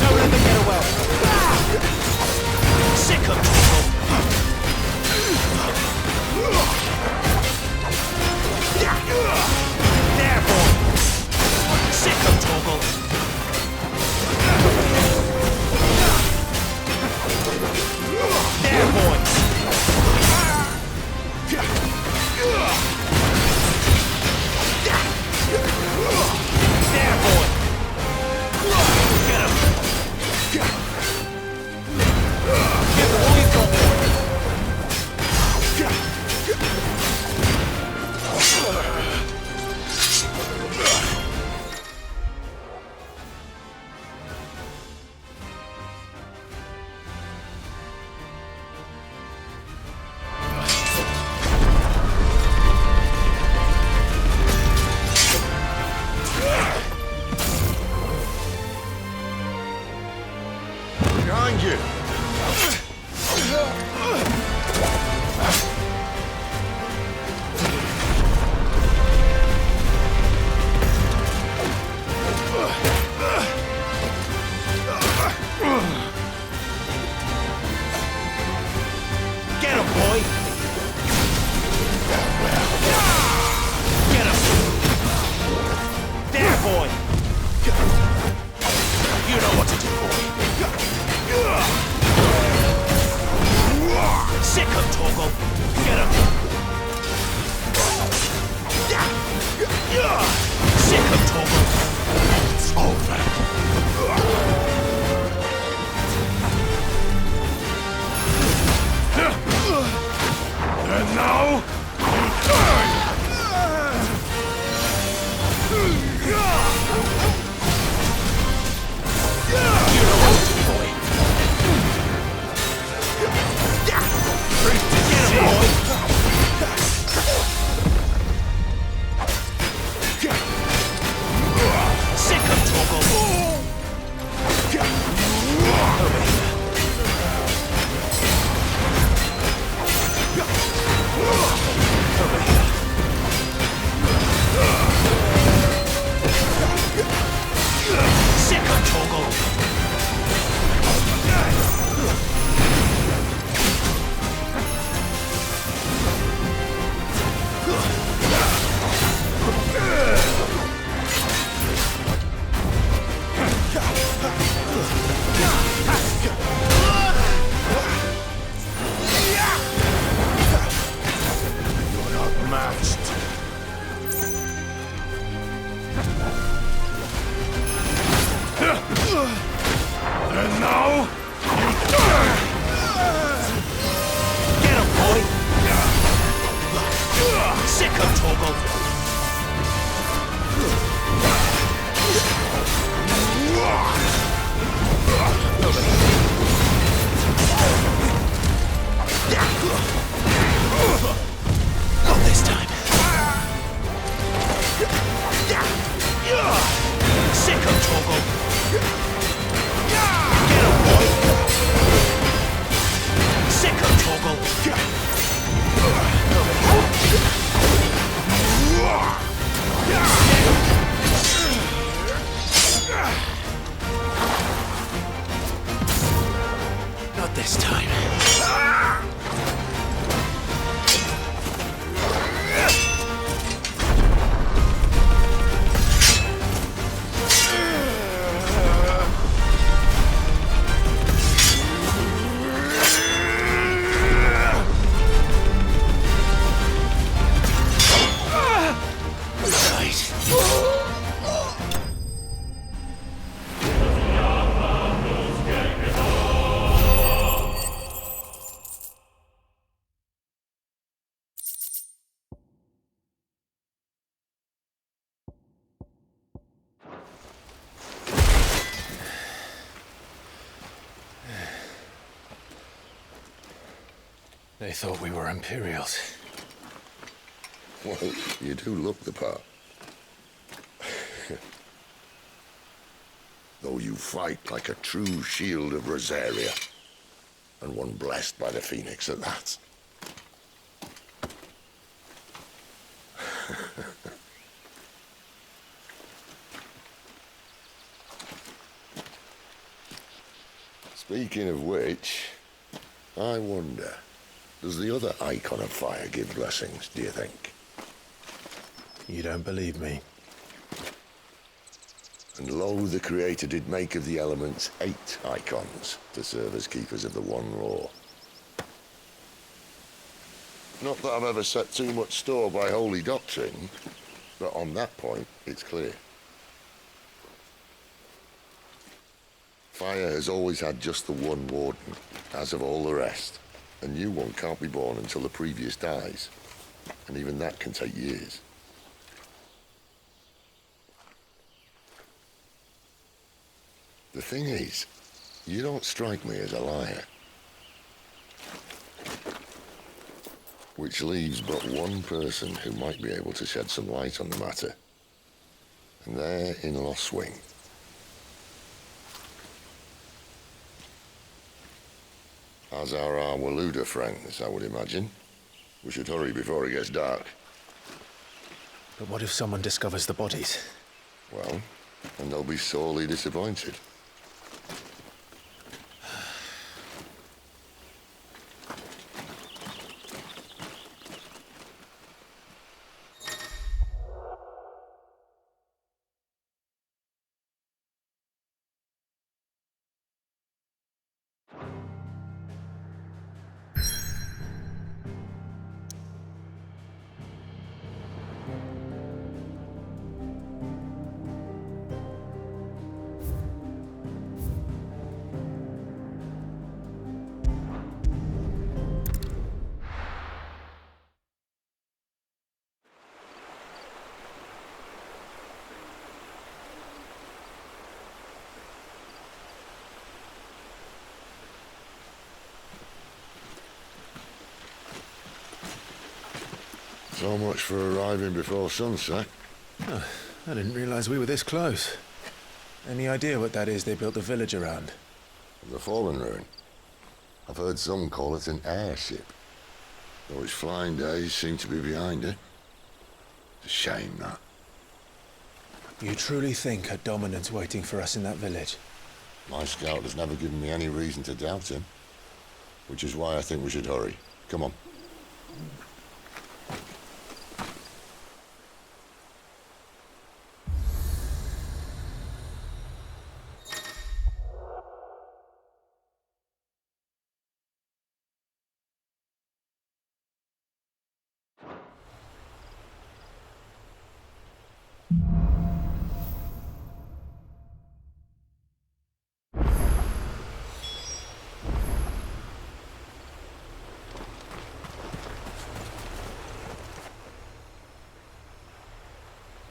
Don't let them get away. Sick of trouble. There, boy. Sick of trouble. Not this time. They thought we were Imperials. Well, you do look the part. Though you fight like a true shield of Rosaria. And one blessed by the Phoenix at that. Speaking of which, I wonder, does the other icon of fire give blessings, do you think? You don't believe me? And lo, the Creator did make of the elements 8 icons to serve as keepers of the one law. Not that I've ever set too much store by holy doctrine, but on that point, it's clear. Fire has always had just the one warden, as of all the rest. A new one can't be born until the previous dies, and even that can take years. The thing is, you don't strike me as a liar. Which leaves but one person who might be able to shed some light on the matter. And they're in Lost Wing. As are our Waluda friends, I would imagine. We should hurry before it gets dark. But what if someone discovers the bodies? Well, and they'll be sorely disappointed. So much for arriving before sunset. Oh, I didn't realize we were this close. Any idea what that is they built the village around? The fallen ruin. I've heard some call it an airship. Though his flying days seem to be behind it. It's a shame, that. You truly think a dominant's waiting for us in that village? My scout has never given me any reason to doubt him. Which is why I think we should hurry. Come on.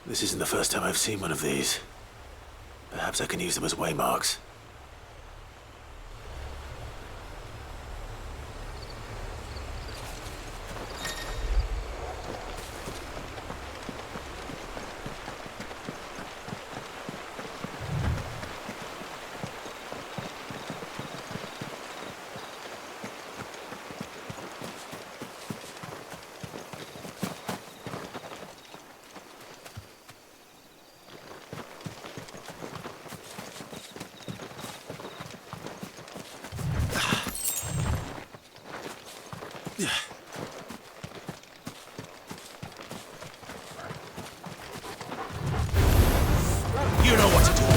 This isn't the first time I've seen one of these. Perhaps I can use them as waymarks. You know what to do, boy.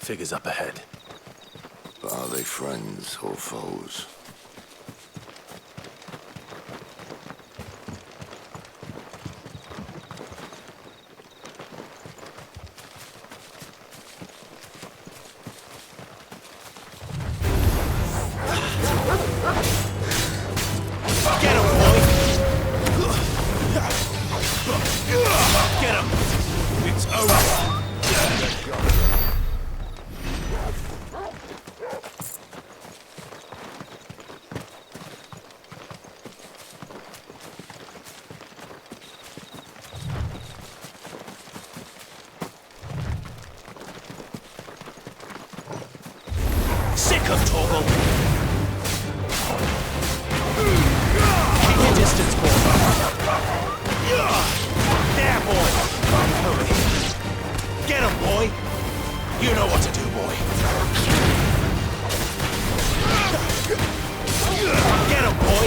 Figures up ahead. But are they friends or foes? Get him, boy! Get him! It's over! Sick of Torgal! Keep your distance, boy. There, boy! Over here. Get him, boy! You know what to do, boy. Get him, boy!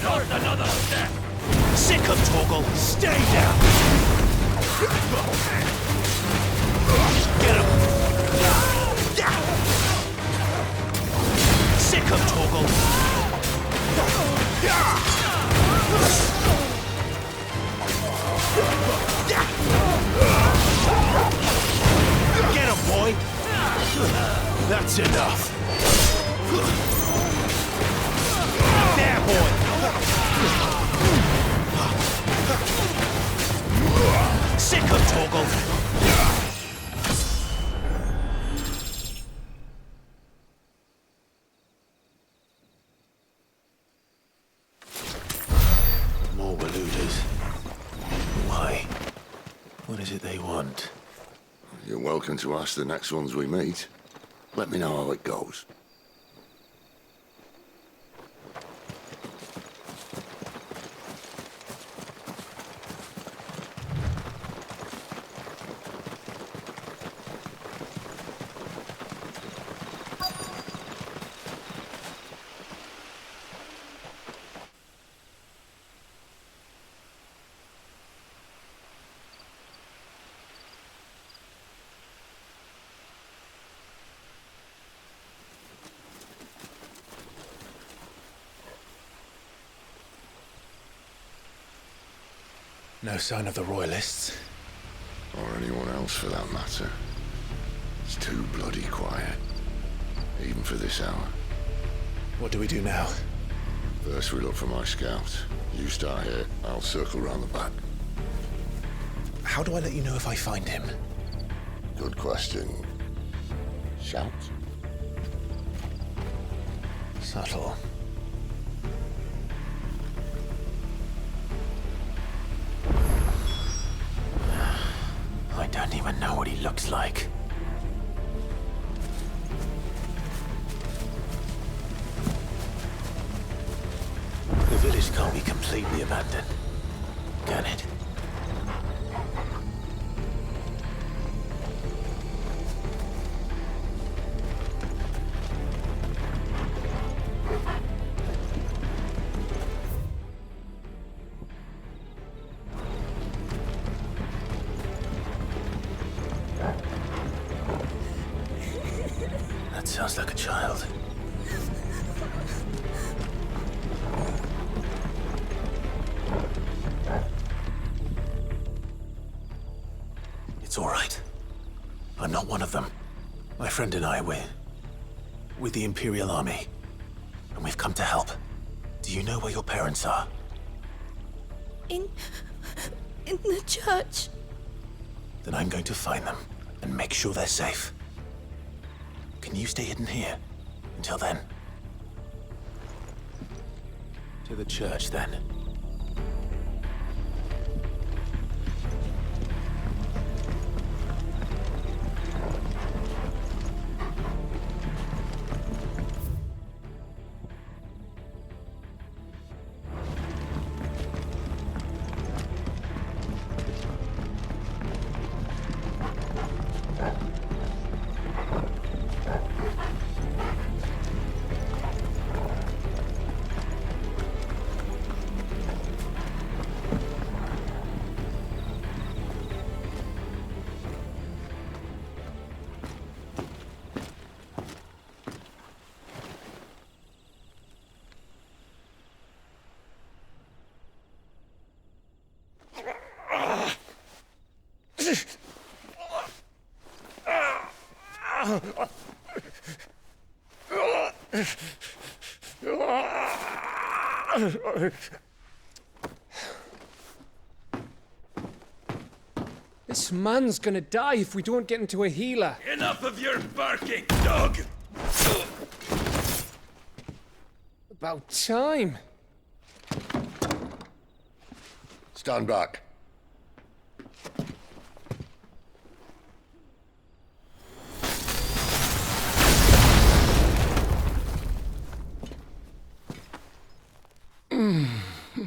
Not another step! Sick of Torgal! Stay down! Get him! Sick of Torgal! Get him, boy! That's enough! There, boy! Sick of Torgal! More Waluders. Why? What is it they want? You're welcome to ask the next ones we meet. Let me know how it goes. No sign of the Royalists. Or anyone else for that matter. It's too bloody quiet. Even for this hour. What do we do now? First we look for my scout. You start here, I'll circle round the back. How do I let you know if I find him? Good question. Shout? Subtle. I don't even know what he looks like. The village can't be completely abandoned, can it? That sounds like a child. It's all right. I'm not one of them. My friend and I, we're with the Imperial Army, and we've come to help. Do you know where your parents are? In the church. Then I'm going to find them and make sure they're safe. Can you stay hidden here until then? To the church, then. This man's gonna die if we don't get into a healer. Enough of your barking, dog! About time. Stand back.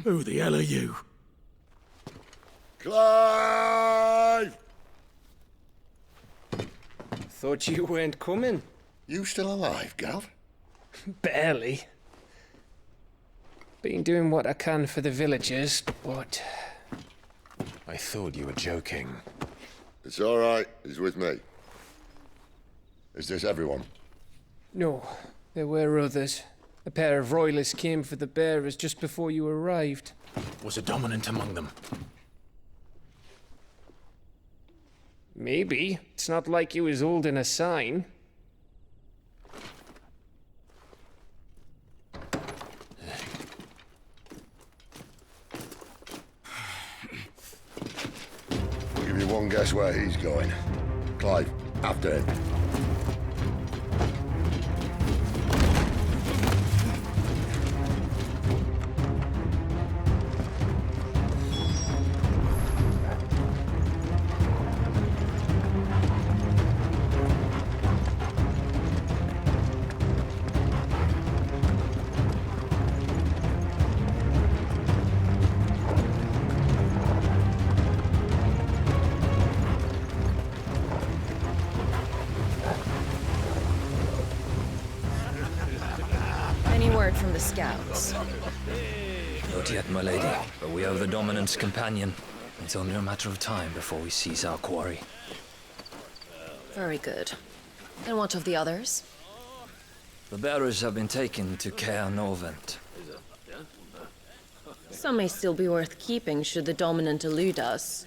Who the hell are you? Clive! Thought you weren't coming. You still alive, Gav? Barely. Been doing what I can for the villagers, but... I thought you were joking. It's all right. He's with me. Is this everyone? No, there were others. A pair of royalists came for the bearers just before you arrived. Was a dominant among them? Maybe. It's not like he was holding a sign. I'll give you one guess where he's going. Clive, after him. Any word from the scouts? Not yet, my lady, but we have the Dominant's companion. It's only a matter of time before we seize our quarry. Very good. And what of the others? The bearers have been taken to Caer Novent. Some may still be worth keeping should the Dominant elude us.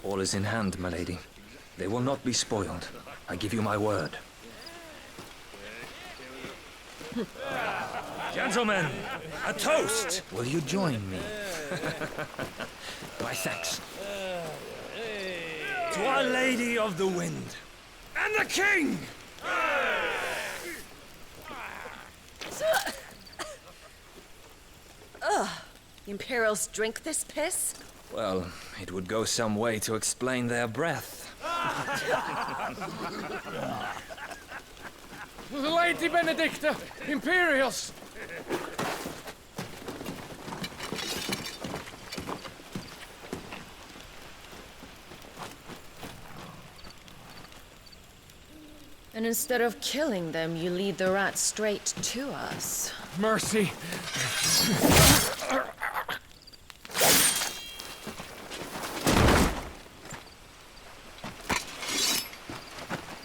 All is in hand, my lady. They will not be spoiled. I give you my word. Gentlemen, a toast! Will you join me? My thanks. To Our Lady of the Wind. And the King! Ugh. The Imperials drink this piss? Well, it would go some way to explain their breath. Lady Benedicta! Imperials! And instead of killing them, you lead the rats straight to us. Mercy.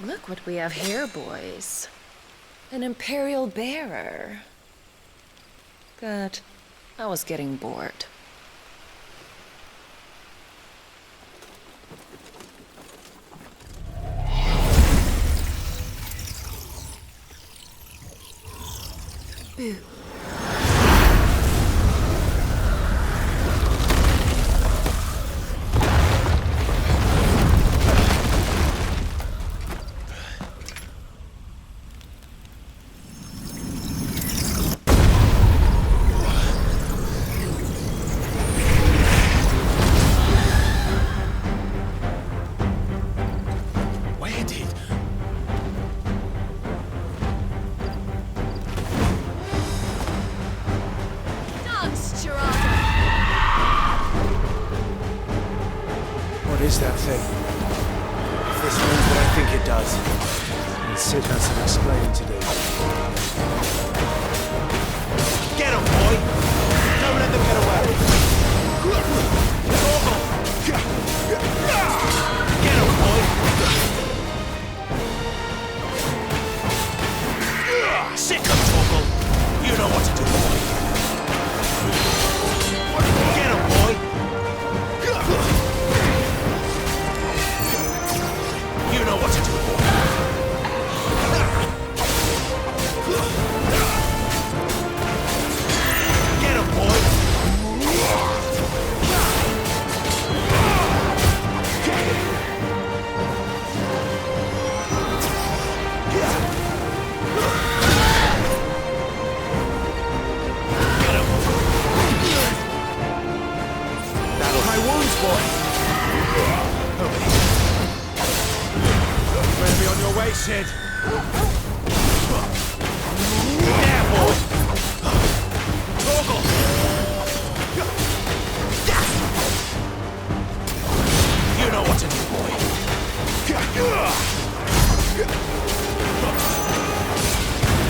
Look what we have here, boys. An Imperial bearer. Good. I was getting bored. Boo. What is that thing? If this means what I think it does, then Sid has some explaining to do. Get him, boy! Don't let them get away! Get him, boy! Sick of Torgal! You know what to do, boy! Get him, boy! You know what to do, boy. Get him, boy. Get him. That'll my wounds, boy. Okay. Better be on your way, Sid. Yeah, boy. Torgal. You know what to do, boy.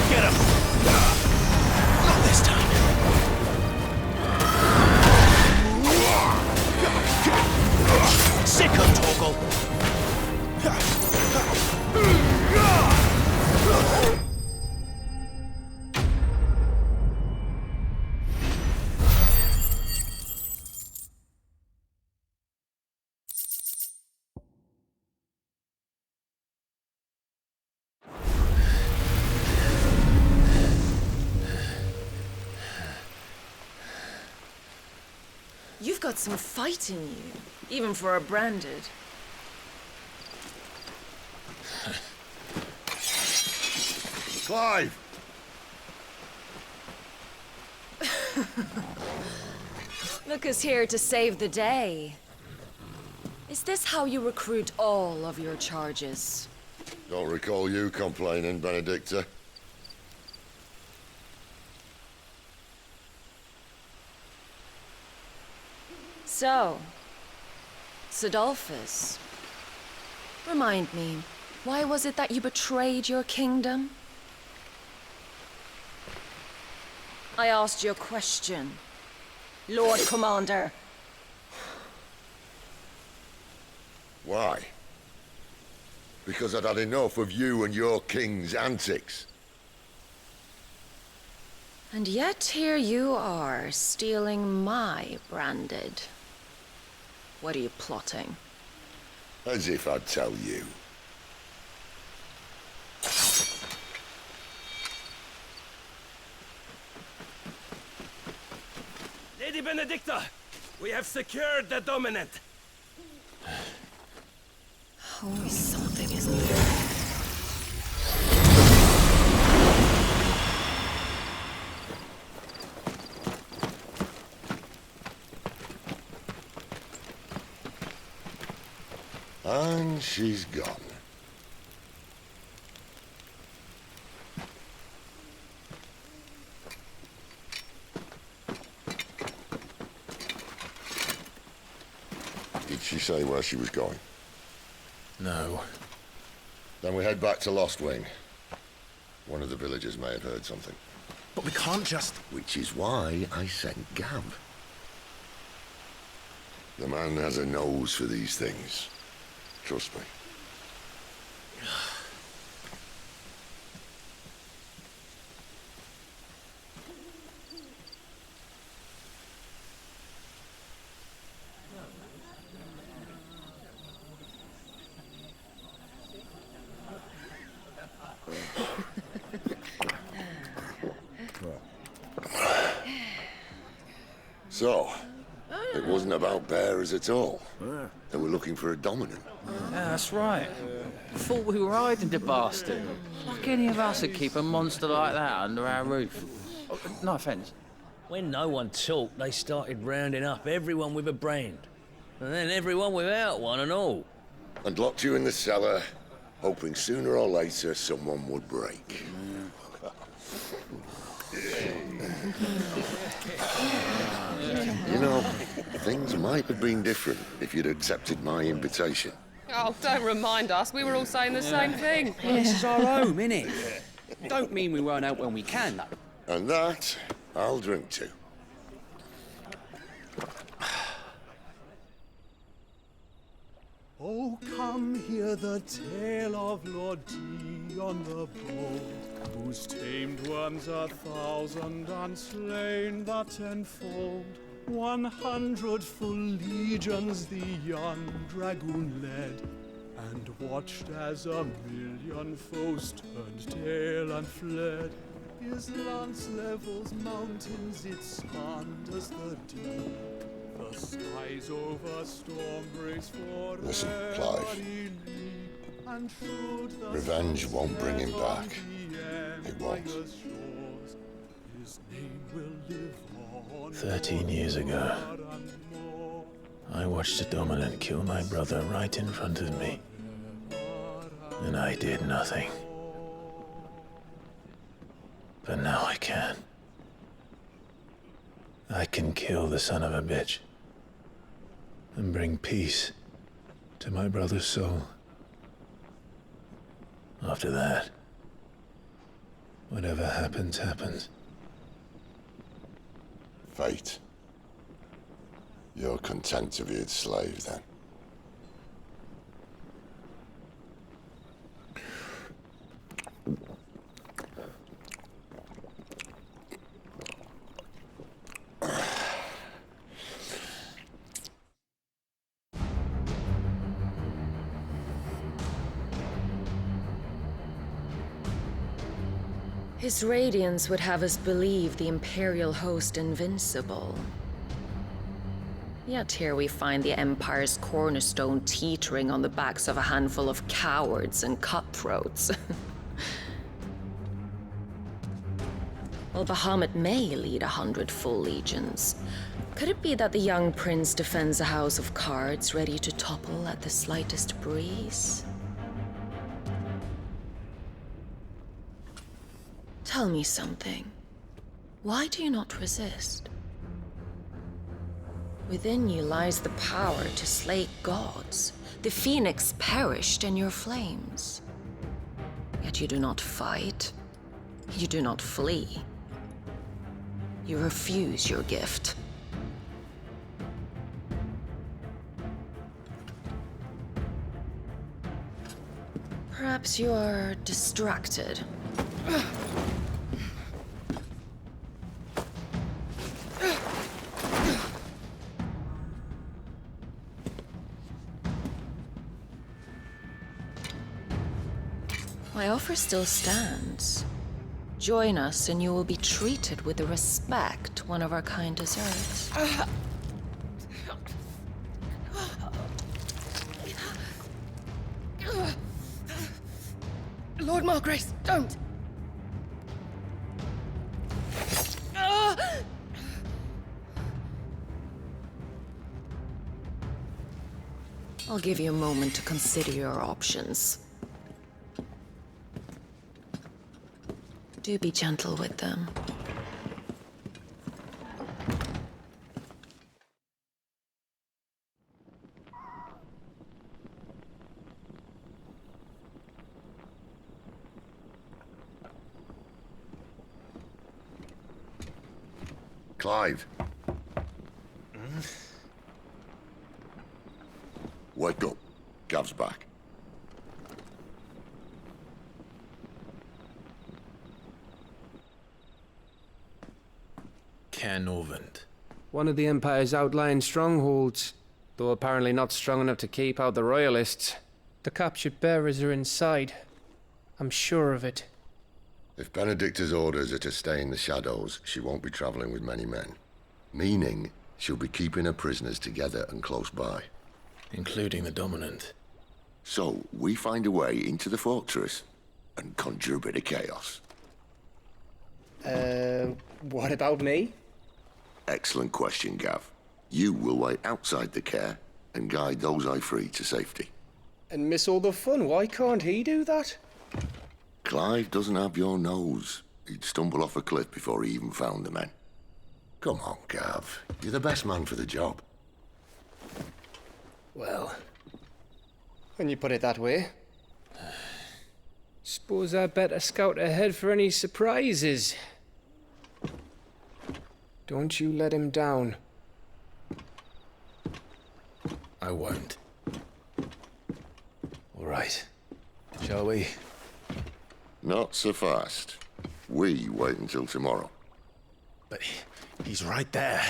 Get him. Not this time. Sick of Torgal. You've got some fight in you, even for a branded. Clive! Look who's here to save the day. Is this how you recruit all of your charges? Don't recall you complaining, Benedicta. So, Sidolphus, remind me, why was it that you betrayed your kingdom? I asked you a question, Lord Commander. Why? Because I'd had enough of you and your king's antics. And yet here you are, stealing my branded. What are you plotting? As if I'd tell you. Lady Benedicta, we have secured the dominant. Always something, isn't there? And she's gone. Did she say where she was going? No. Then we head back to Lost Wing. One of the villagers may have heard something. But we can't just... Which is why I sent Gab. The man has a nose for these things. Trust me. So, it wasn't about bearers at all. They were looking for a dominant. Yeah, that's right. Thought we were hiding the bastard. Like any of us would keep a monster like that under our roof. Oh, no offence. When no one talked, they started rounding up everyone with a brand. And then everyone without one and all. And locked you in the cellar, hoping sooner or later someone would break. You know, things might have been different if you'd accepted my invitation. Oh, don't remind us. We were all saying the same thing. Well, this is our home, innit? Don't mean we won't out when we can, though. And that, I'll drink to. Oh, come hear the tale of Lord Dion the Bold, who's tamed worms 1,000 and slain the 10-fold. 100 full legions the young dragoon led, and watched as 1,000,000 foes turned tail and fled. His lance levels mountains, it spanned as the deep. The skies over storm breaks for Listen, Clive. Revenge won't bring him back. It won't. 13 years ago, I watched a dominant kill my brother right in front of me. And I did nothing. But now I can. I can kill the son of a bitch and bring peace to my brother's soul. After that, whatever happens, happens. Fate. You're content to be its slave, then? His radiance would have us believe the Imperial host invincible. Yet here we find the Empire's cornerstone teetering on the backs of a handful of cowards and cutthroats. While Bahamut may lead 100 full legions, could it be that the young prince defends a house of cards ready to topple at the slightest breeze? Tell me something. Why do you not resist? Within you lies the power to slay gods. The phoenix perished in your flames. Yet you do not fight. You do not flee. You refuse your gift. Perhaps you are distracted. My offer still stands. Join us and you will be treated with the respect one of our kind deserves. Lord Margrace, don't! I'll give you a moment to consider your options. Do be gentle with them. Clive. Wake up. Gav's back. Caernarvon. One of the Empire's outlying strongholds, though apparently not strong enough to keep out the Royalists. The captured bearers are inside. I'm sure of it. If Benedicta's orders are to stay in the shadows, she won't be traveling with many men. Meaning, she'll be keeping her prisoners together and close by. Including the Dominant. So, we find a way into the fortress and conjure a bit of chaos. What about me? Excellent question, Gav. You will wait outside the care and guide those I free to safety. And miss all the fun. Why can't he do that? Clive doesn't have your nose. He'd stumble off a cliff before he even found the men. Come on, Gav. You're the best man for the job. Well, when you put it that way. Suppose I better scout ahead for any surprises. Don't you let him down. I won't. All right. Shall we? Not so fast. We wait until tomorrow. But he's right there.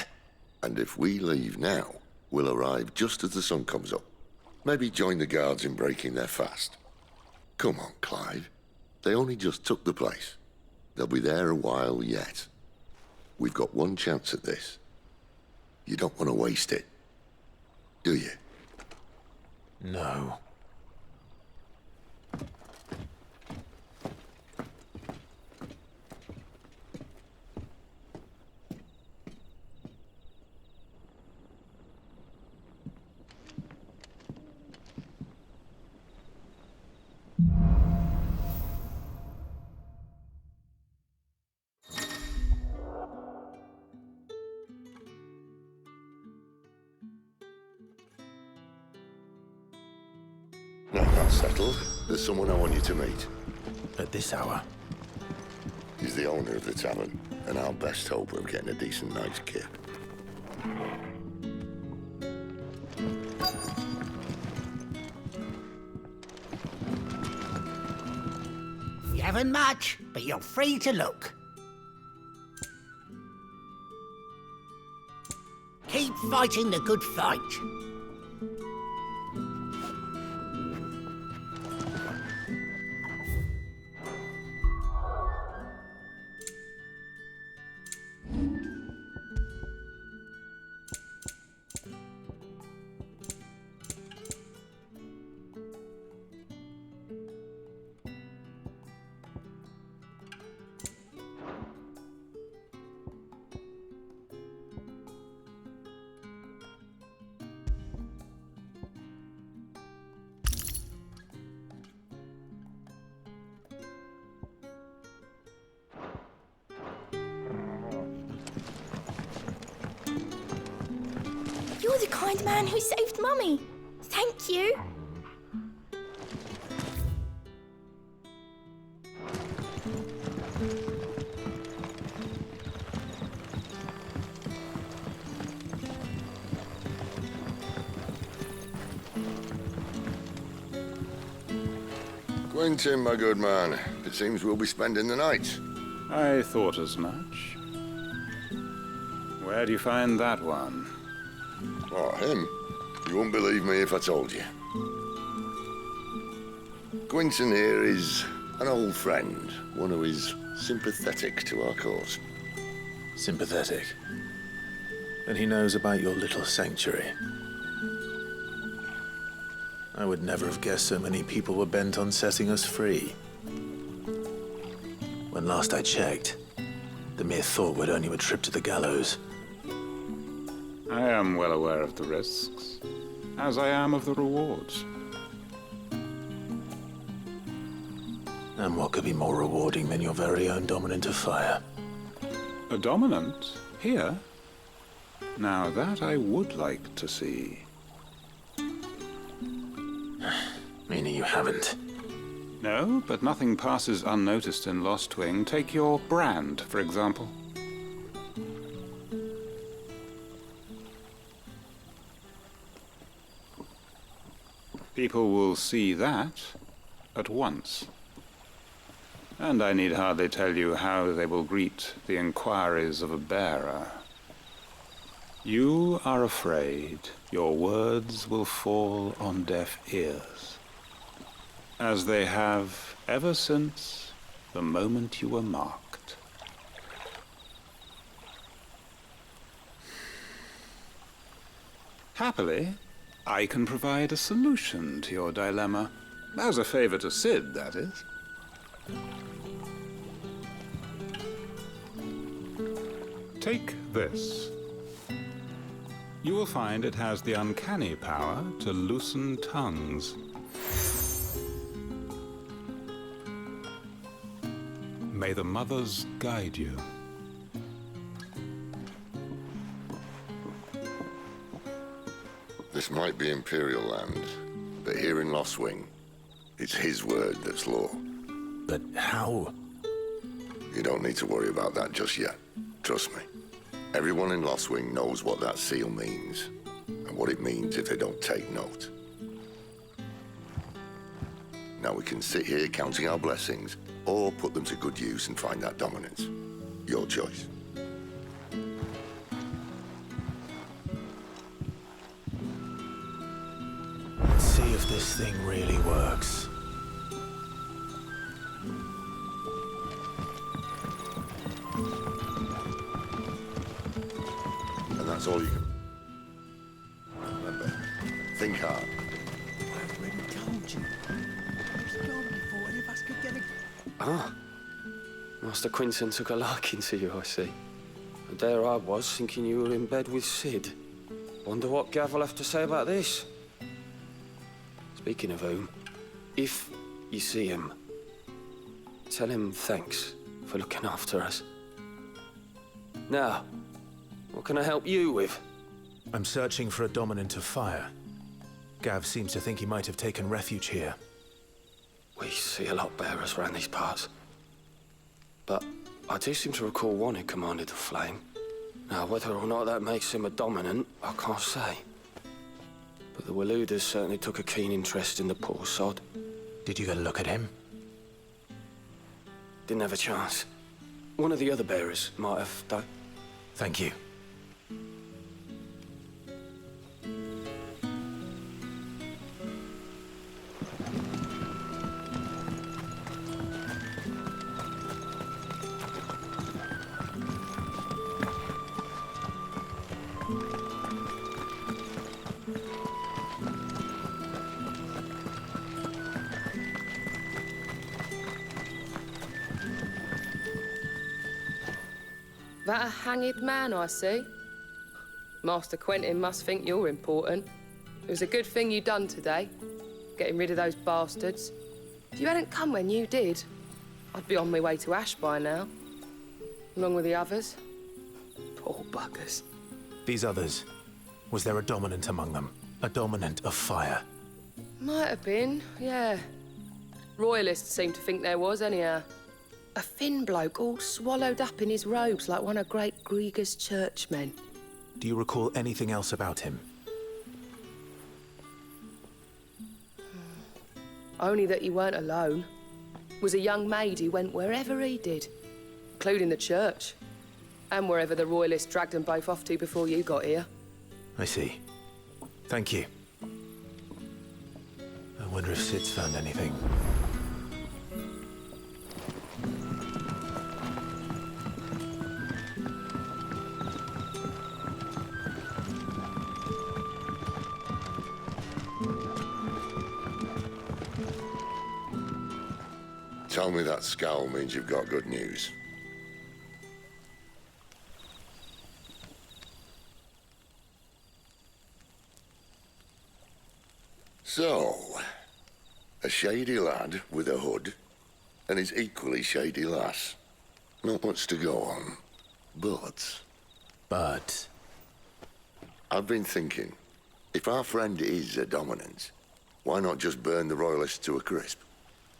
And if we leave now, we'll arrive just as the sun comes up. Maybe join the guards in breaking their fast. Come on, Clive. They only just took the place. They'll be there a while yet. We've got one chance at this. You don't want to waste it, do you? No. Now that's settled. There's someone I want you to meet. At this hour? He's the owner of the tavern, and our best hope of getting a decent night's kip. You haven't much, but you're free to look. Keep fighting the good fight. You're the kind man who saved Mummy. Thank you. Quentin, my good man. It seems we'll be spending the night. I thought as much. Where do you find that one? Oh, him? You wouldn't believe me if I told you. Quentin here is an old friend, one who is sympathetic to our cause. Sympathetic? Then he knows about your little sanctuary. I would never have guessed so many people were bent on setting us free. When last I checked, the mere thought would earn you a trip to the gallows. I am well aware of the risks, as I am of the rewards. And what could be more rewarding than your very own dominant of fire? A dominant? Here? Now that I would like to see. Meaning you haven't? No, but nothing passes unnoticed in Lost Wing. Take your brand, for example. People will see that at once. And I need hardly tell you how they will greet the inquiries of a bearer. You are afraid your words will fall on deaf ears, as they have ever since the moment you were marked. Happily, I can provide a solution to your dilemma. As a favor to Sid, that is. Take this. You will find it has the uncanny power to loosen tongues. May the mothers guide you. This might be Imperial land, but here in Lost Wing, it's his word that's law. But how? You don't need to worry about that just yet. Trust me. Everyone in Lost Wing knows what that seal means, and what it means if they don't take note. Now we can sit here counting our blessings, or put them to good use and find that dominance. Your choice. Let's see if this thing really works. And that's all you can... Remember, think hard. I already told you. He's gone before any of us could get a... Ah. Master Quinton took a liking to you, I see. And there I was, thinking you were in bed with Sid. Wonder what Gav will have to say about this. Speaking of whom, if you see him, tell him thanks for looking after us. Now, what can I help you with? I'm searching for a dominant of fire. Gav seems to think he might have taken refuge here. We see a lot bearers around these parts. But I do seem to recall one who commanded the flame. Now, whether or not that makes him a dominant, I can't say. But the Waluders certainly took a keen interest in the poor sod. Did you get a look at him? Didn't have a chance. One of the other bearers might have, though. Thank you. That a hanged man I see? Master Quentin must think you're important. It was a good thing you done today, getting rid of those bastards. If you hadn't come when you did, I'd be on my way to Ash by now, along with the others. Poor buggers. These others, was there a dominant among them? A dominant of fire? Might have been, yeah. Royalists seem to think there was, anyhow. A thin bloke all swallowed up in his robes like one of great Grieger's churchmen. Do you recall anything else about him? Only that he weren't alone. Was a young maid who went wherever he did, including the church, and wherever the Royalists dragged them both off to before you got here. I see. Thank you. I wonder if Sid's found anything. Tell me that scowl means you've got good news. So, a shady lad with a hood, and his equally shady lass. Not much to go on, but... But? I've been thinking, if our friend is a dominant, why not just burn the Royalists to a crisp?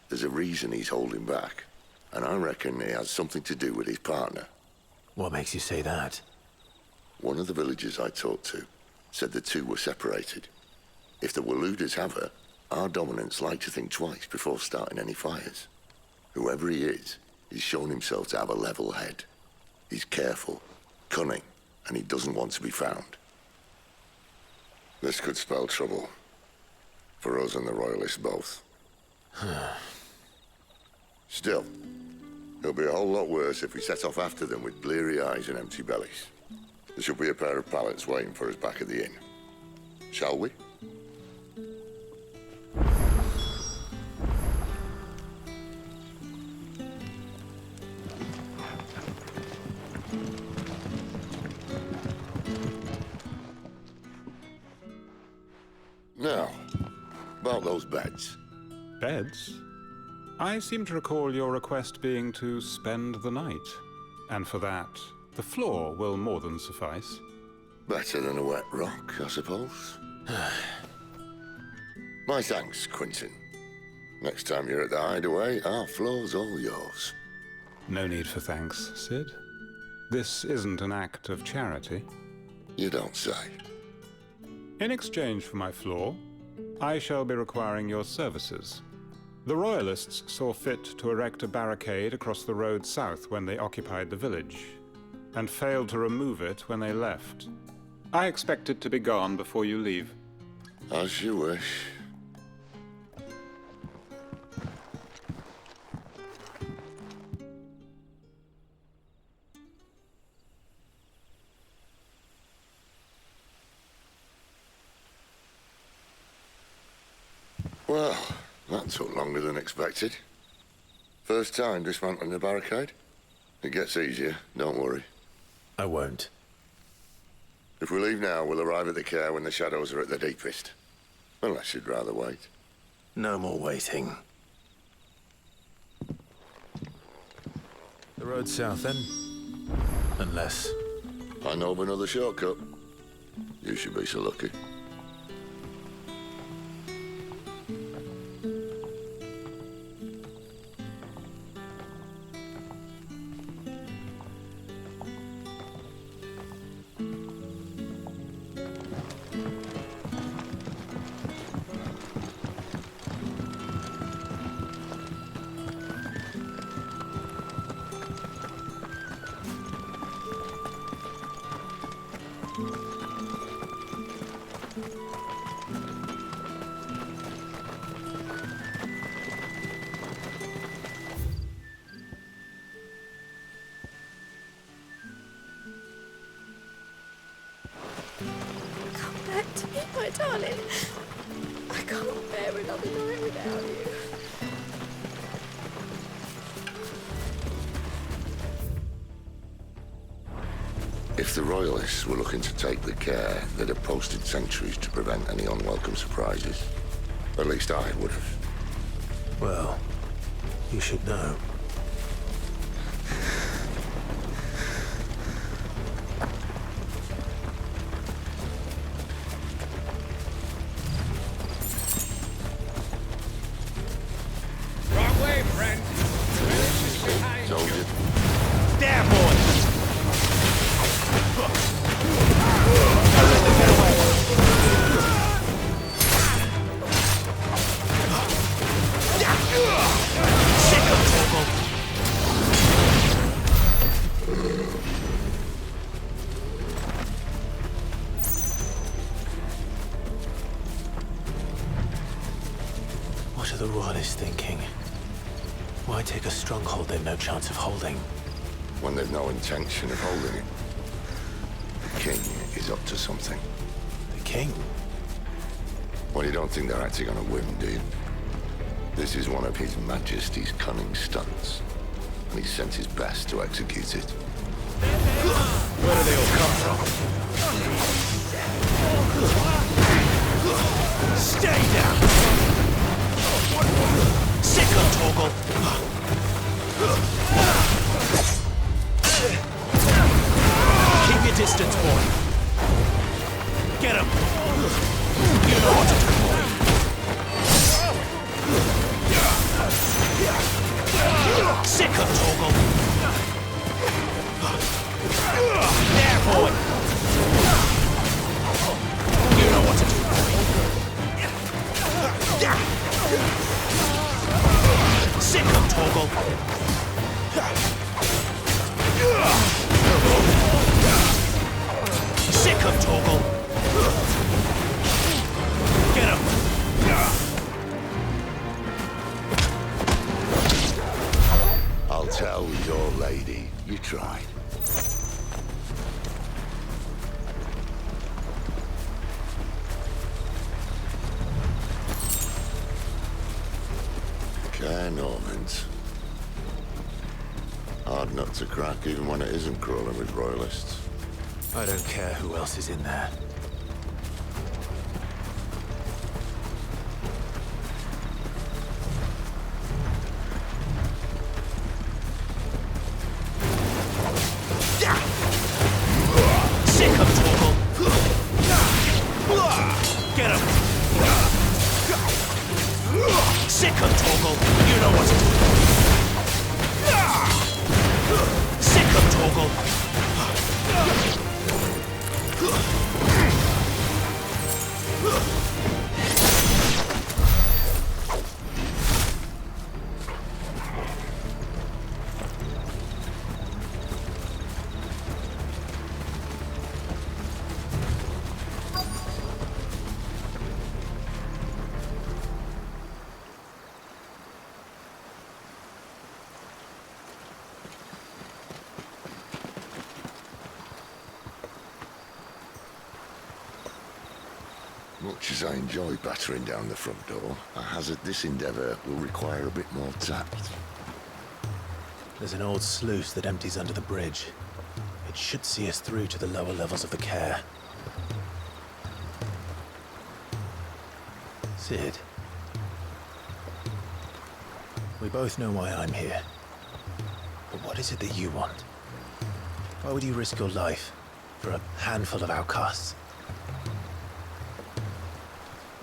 There's a reason he's holding back, and I reckon it has something to do with his partner. What makes you say that? One of the villagers I talked to said the two were separated. If the Waluders have her, Our dominants like to think twice before starting any fires. Whoever he is, he's shown himself to have a level head. He's careful, cunning, and he doesn't want to be found. This could spell trouble. For us and the Royalists both. Still, it'll be a whole lot worse if we set off after them with bleary eyes and empty bellies. There should be a pair of pallets waiting for us back at the inn. Shall we? Now, about those beds. Beds? I seem to recall your request being to spend the night. And for that, the floor will more than suffice. Better than a wet rock, I suppose. My thanks, Quentin. Next time you're at the hideaway, our floor's all yours. No need for thanks, Sid. This isn't an act of charity. You don't say. In exchange for my floor, I shall be requiring your services. The Royalists saw fit to erect a barricade across the road south when they occupied the village, and failed to remove it when they left. I expect it to be gone before you leave. As you wish. Well, that took longer than expected. First time dismantling the barricade? It gets easier, don't worry. I won't. If we leave now, we'll arrive at the care when the shadows are at their deepest. Unless you'd rather wait. No more waiting. The road south, then? Unless... I know of another shortcut. You should be so lucky. My darling, I can't bear another night without you. If the Royalists were looking to take the care, they'd have posted sentries to prevent any unwelcome surprises. At least I would have. Well, you should know. What are the Royalists thinking? Why take a stronghold they've no chance of holding? When they've no intention of holding it. The king is up to something. The king? Well, you don't think they're acting on a whim, do you? This is one of His Majesty's cunning stunts, and he's sent his best to execute it. Where do they all come from? Stay down! Sick of Torgal! Keep your distance, boy. Get him! You know what to do, boy. Sick of Torgal! There, boy! You know what to do, boy. tried. Care Normans. Hard nut to crack even when it isn't crawling with royalists. I don't care who else is in there. Sick of Torgal! Get him! Sick of Torgal! You know what to do! Sick of Torgal! Much as I enjoy battering down the front door, I hazard this endeavour will require a bit more tact. There's an old sluice that empties under the bridge. It should see us through to the lower levels of the care. Sid. We both know why I'm here. But what is it that you want? Why would you risk your life for a handful of outcasts?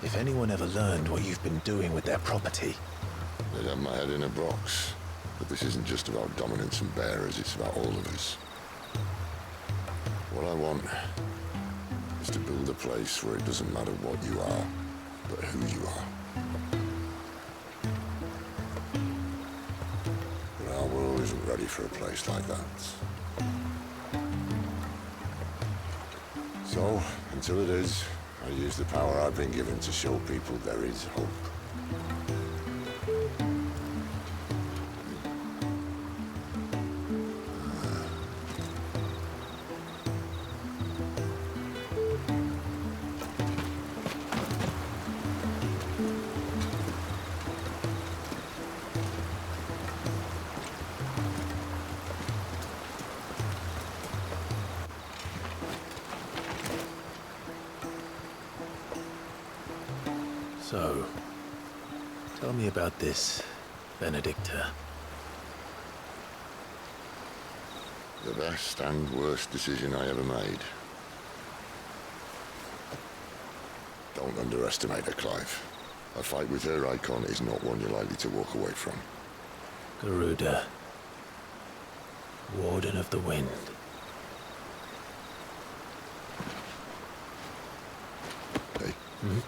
If anyone ever learned what you've been doing with their property... They'd have my head in a box. But this isn't just about dominance and bearers, it's about all of us. What I want is to build a place where it doesn't matter what you are, but who you are. But our world isn't ready for a place like that. So, until it is, I use the power I've been given to show people there is hope. So, tell me about this, Benedicta. The best and worst decision I ever made. Don't underestimate her, Clive. A fight with her icon is not one you're likely to walk away from. Garuda. Warden of the Wind. Hey. Hmm?